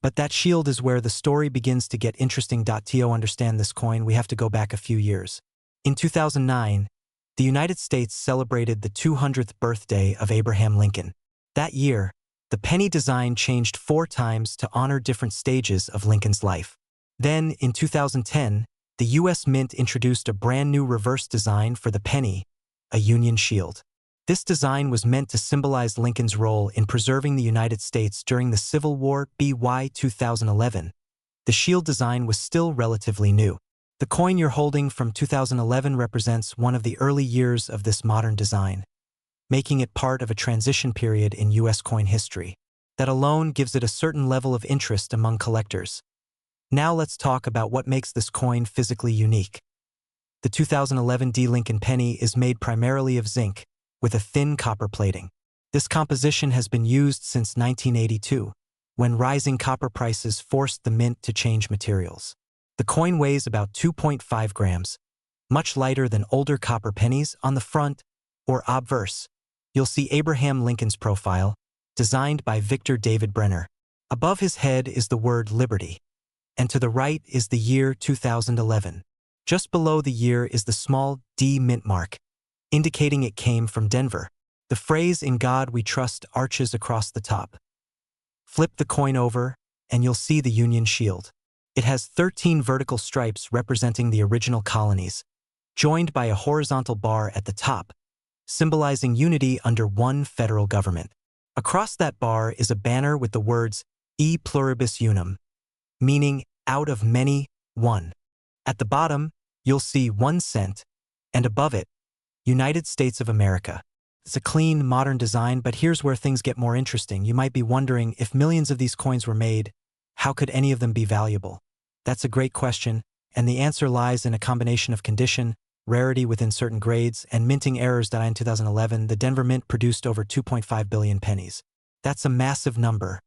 But that shield is where the story begins to get interesting. To understand this coin, we have to go back a few years. In 2009, the United States celebrated the 200th birthday of Abraham Lincoln. That year, the penny design changed 4 times to honor different stages of Lincoln's life. Then, in 2010, the U.S. Mint introduced a brand new reverse design for the penny, a Union shield. This design was meant to symbolize Lincoln's role in preserving the United States during the Civil War. By 2011, the shield design was still relatively new. The coin you're holding from 2011 represents one of the early years of this modern design, making it part of a transition period in U.S. coin history. That alone gives it a certain level of interest among collectors. Now let's talk about what makes this coin physically unique. The 2011 D Lincoln penny is made primarily of zinc, with a thin copper plating. This composition has been used since 1982, when rising copper prices forced the mint to change materials. The coin weighs about 2.5 grams, much lighter than older copper pennies. On the front, or obverse, you'll see Abraham Lincoln's profile, designed by Victor David Brenner. Above his head is the word Liberty, and to the right is the year 2011. Just below the year is the small D mint mark, indicating it came from Denver. The phrase "In God We Trust" arches across the top. Flip the coin over, and you'll see the Union shield. It has 13 vertical stripes representing the original colonies, joined by a horizontal bar at the top, symbolizing unity under one federal government. Across that bar is a banner with the words E pluribus unum, meaning out of many, one. At the bottom, you'll see 1 cent, and above it, United States of America. It's a clean, modern design, but here's where things get more interesting. You might be wondering, if millions of these coins were made, how could any of them be valuable? That's a great question, and the answer lies in a combination of condition, rarity within certain grades, and minting errors. In 2011, the Denver Mint produced over 2.5 billion pennies. That's a massive number,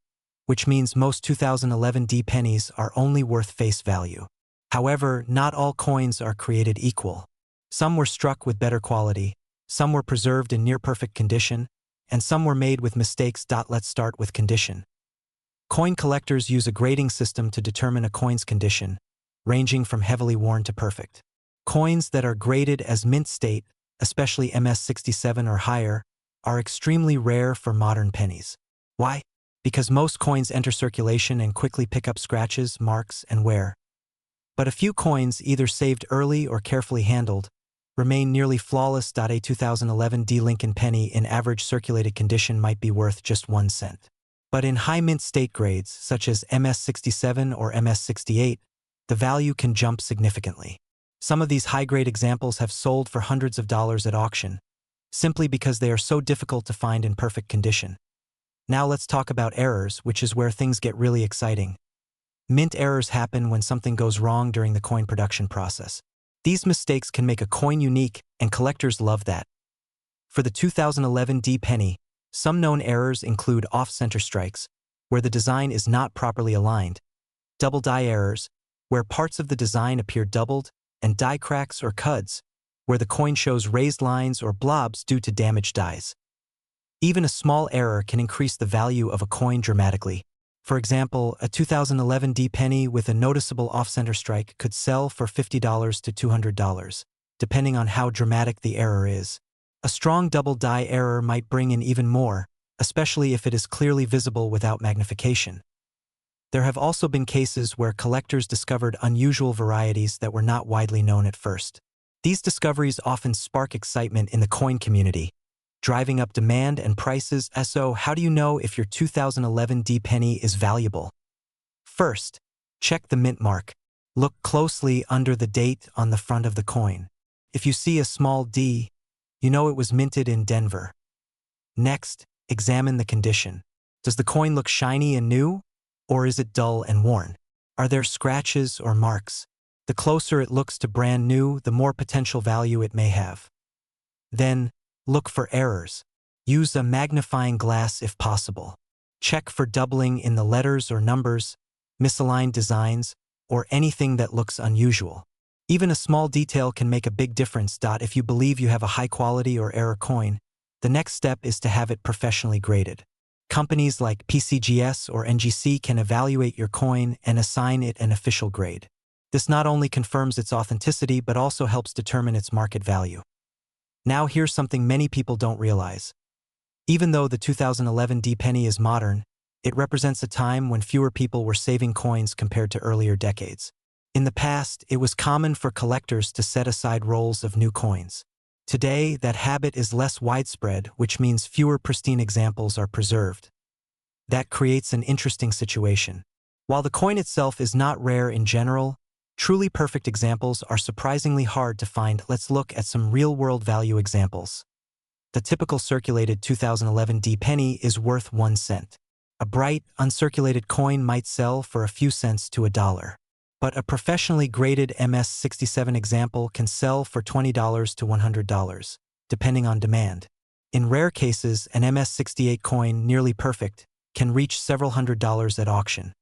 which means most 2011 D pennies are only worth face value. However, not all coins are created equal. Some were struck with better quality, some were preserved in near-perfect condition, and some were made with mistakes. Let's start with condition. Coin collectors use a grading system to determine a coin's condition, ranging from heavily worn to perfect. Coins that are graded as mint state, especially MS67 or higher, are extremely rare for modern pennies. Why? Because most coins enter circulation and quickly pick up scratches, marks, and wear. But a few coins, either saved early or carefully handled, remain nearly flawless. A 2011 D Lincoln penny in average circulated condition might be worth just 1 cent. But in high mint state grades, such as MS67 or MS68, the value can jump significantly. Some of these high-grade examples have sold for hundreds of dollars at auction, simply because they are so difficult to find in perfect condition. Now let's talk about errors, which is where things get really exciting. Mint errors happen when something goes wrong during the coin production process. These mistakes can make a coin unique, and collectors love that. For the 2011 D penny, some known errors include off-center strikes, where the design is not properly aligned, double die errors, where parts of the design appear doubled, and die cracks or cuds, where the coin shows raised lines or blobs due to damaged dies. Even a small error can increase the value of a coin dramatically. For example, a 2011 D penny with a noticeable off-center strike could sell for $50 to $200, depending on how dramatic the error is. A strong double die error might bring in even more, especially if it is clearly visible without magnification. There have also been cases where collectors discovered unusual varieties that were not widely known at first. These discoveries often spark excitement in the coin community, driving up demand and prices. So, how do you know if your 2011 D penny is valuable? First, check the mint mark. Look closely under the date on the front of the coin. If you see a small D, you know it was minted in Denver. Next, examine the condition. Does the coin look shiny and new, or is it dull and worn? Are there scratches or marks? The closer it looks to brand new, the more potential value it may have. Then, look for errors. Use a magnifying glass if possible. Check for doubling in the letters or numbers, misaligned designs, or anything that looks unusual. Even a small detail can make a big difference. If you believe you have a high-quality or error coin, the next step is to have it professionally graded. Companies like PCGS or NGC can evaluate your coin and assign it an official grade. This not only confirms its authenticity but also helps determine its market value. Now here's something many people don't realize. Even though the 2011 D penny is modern, it represents a time when fewer people were saving coins compared to earlier decades. In the past, it was common for collectors to set aside rolls of new coins. Today, that habit is less widespread, which means fewer pristine examples are preserved. That creates an interesting situation. While the coin itself is not rare in general, truly perfect examples are surprisingly hard to find. Let's look at some real-world value examples. The typical circulated 2011 D penny is worth 1 cent. A bright, uncirculated coin might sell for a few cents to $1. But a professionally graded MS67 example can sell for $20 to $100, depending on demand. In rare cases, an MS68 coin, nearly perfect, can reach several $100s at auction.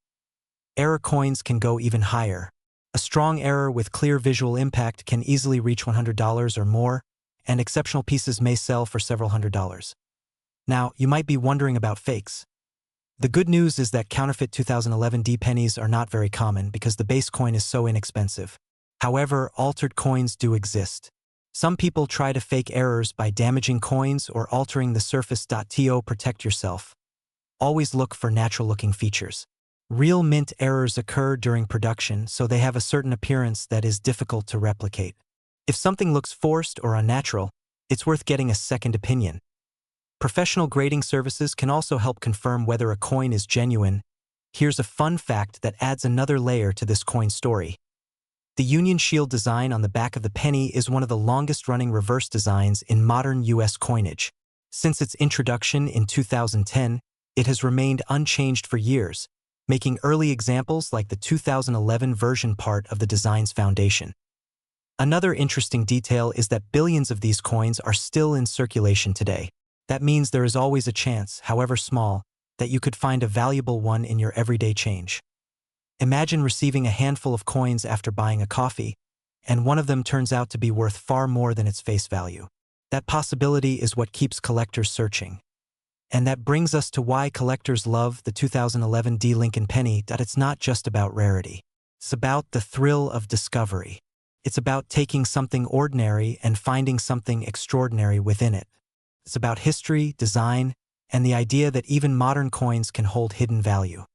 Error coins can go even higher. A strong error with clear visual impact can easily reach $100 or more, and exceptional pieces may sell for several $100s. Now, you might be wondering about fakes. The good news is that counterfeit 2011 D pennies are not very common because the base coin is so inexpensive. However, altered coins do exist. Some people try to fake errors by damaging coins or altering the surface. To protect yourself, always look for natural-looking features. Real mint errors occur during production, so they have a certain appearance that is difficult to replicate. If something looks forced or unnatural, it's worth getting a second opinion. Professional grading services can also help confirm whether a coin is genuine. Here's a fun fact that adds another layer to this coin story. The Union Shield design on the back of the penny is one of the longest-running reverse designs in modern U.S. coinage. Since its introduction in 2010, it has remained unchanged for years, making early examples like the 2011 version part of the design's foundation. Another interesting detail is that billions of these coins are still in circulation today. That means there is always a chance, however small, that you could find a valuable one in your everyday change. Imagine receiving a handful of coins after buying a coffee, and one of them turns out to be worth far more than its face value. That possibility is what keeps collectors searching. And that brings us to why collectors love the 2011 Lincoln Penny. It's not just about rarity. It's about the thrill of discovery. It's about taking something ordinary and finding something extraordinary within it. It's about history, design, and the idea that even modern coins can hold hidden value.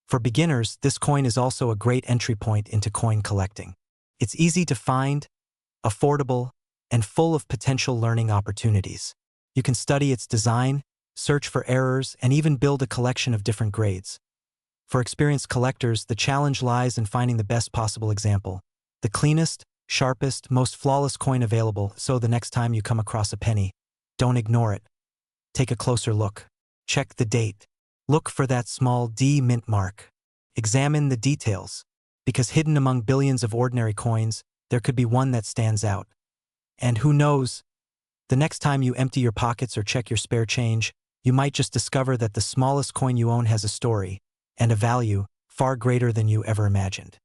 For beginners, this coin is also a great entry point into coin collecting. It's easy to find, affordable, and full of potential learning opportunities. You can study its design, search for errors, and even build a collection of different grades. For experienced collectors, the challenge lies in finding the best possible example, the cleanest, sharpest, most flawless coin available, so the next time you come across a penny, don't ignore it. Take a closer look. Check the date. Look for that small D mint mark. Examine the details, because hidden among billions of ordinary coins, there could be one that stands out. And who knows, the next time you empty your pockets or check your spare change, you might just discover that the smallest coin you own has a story and a value far greater than you ever imagined.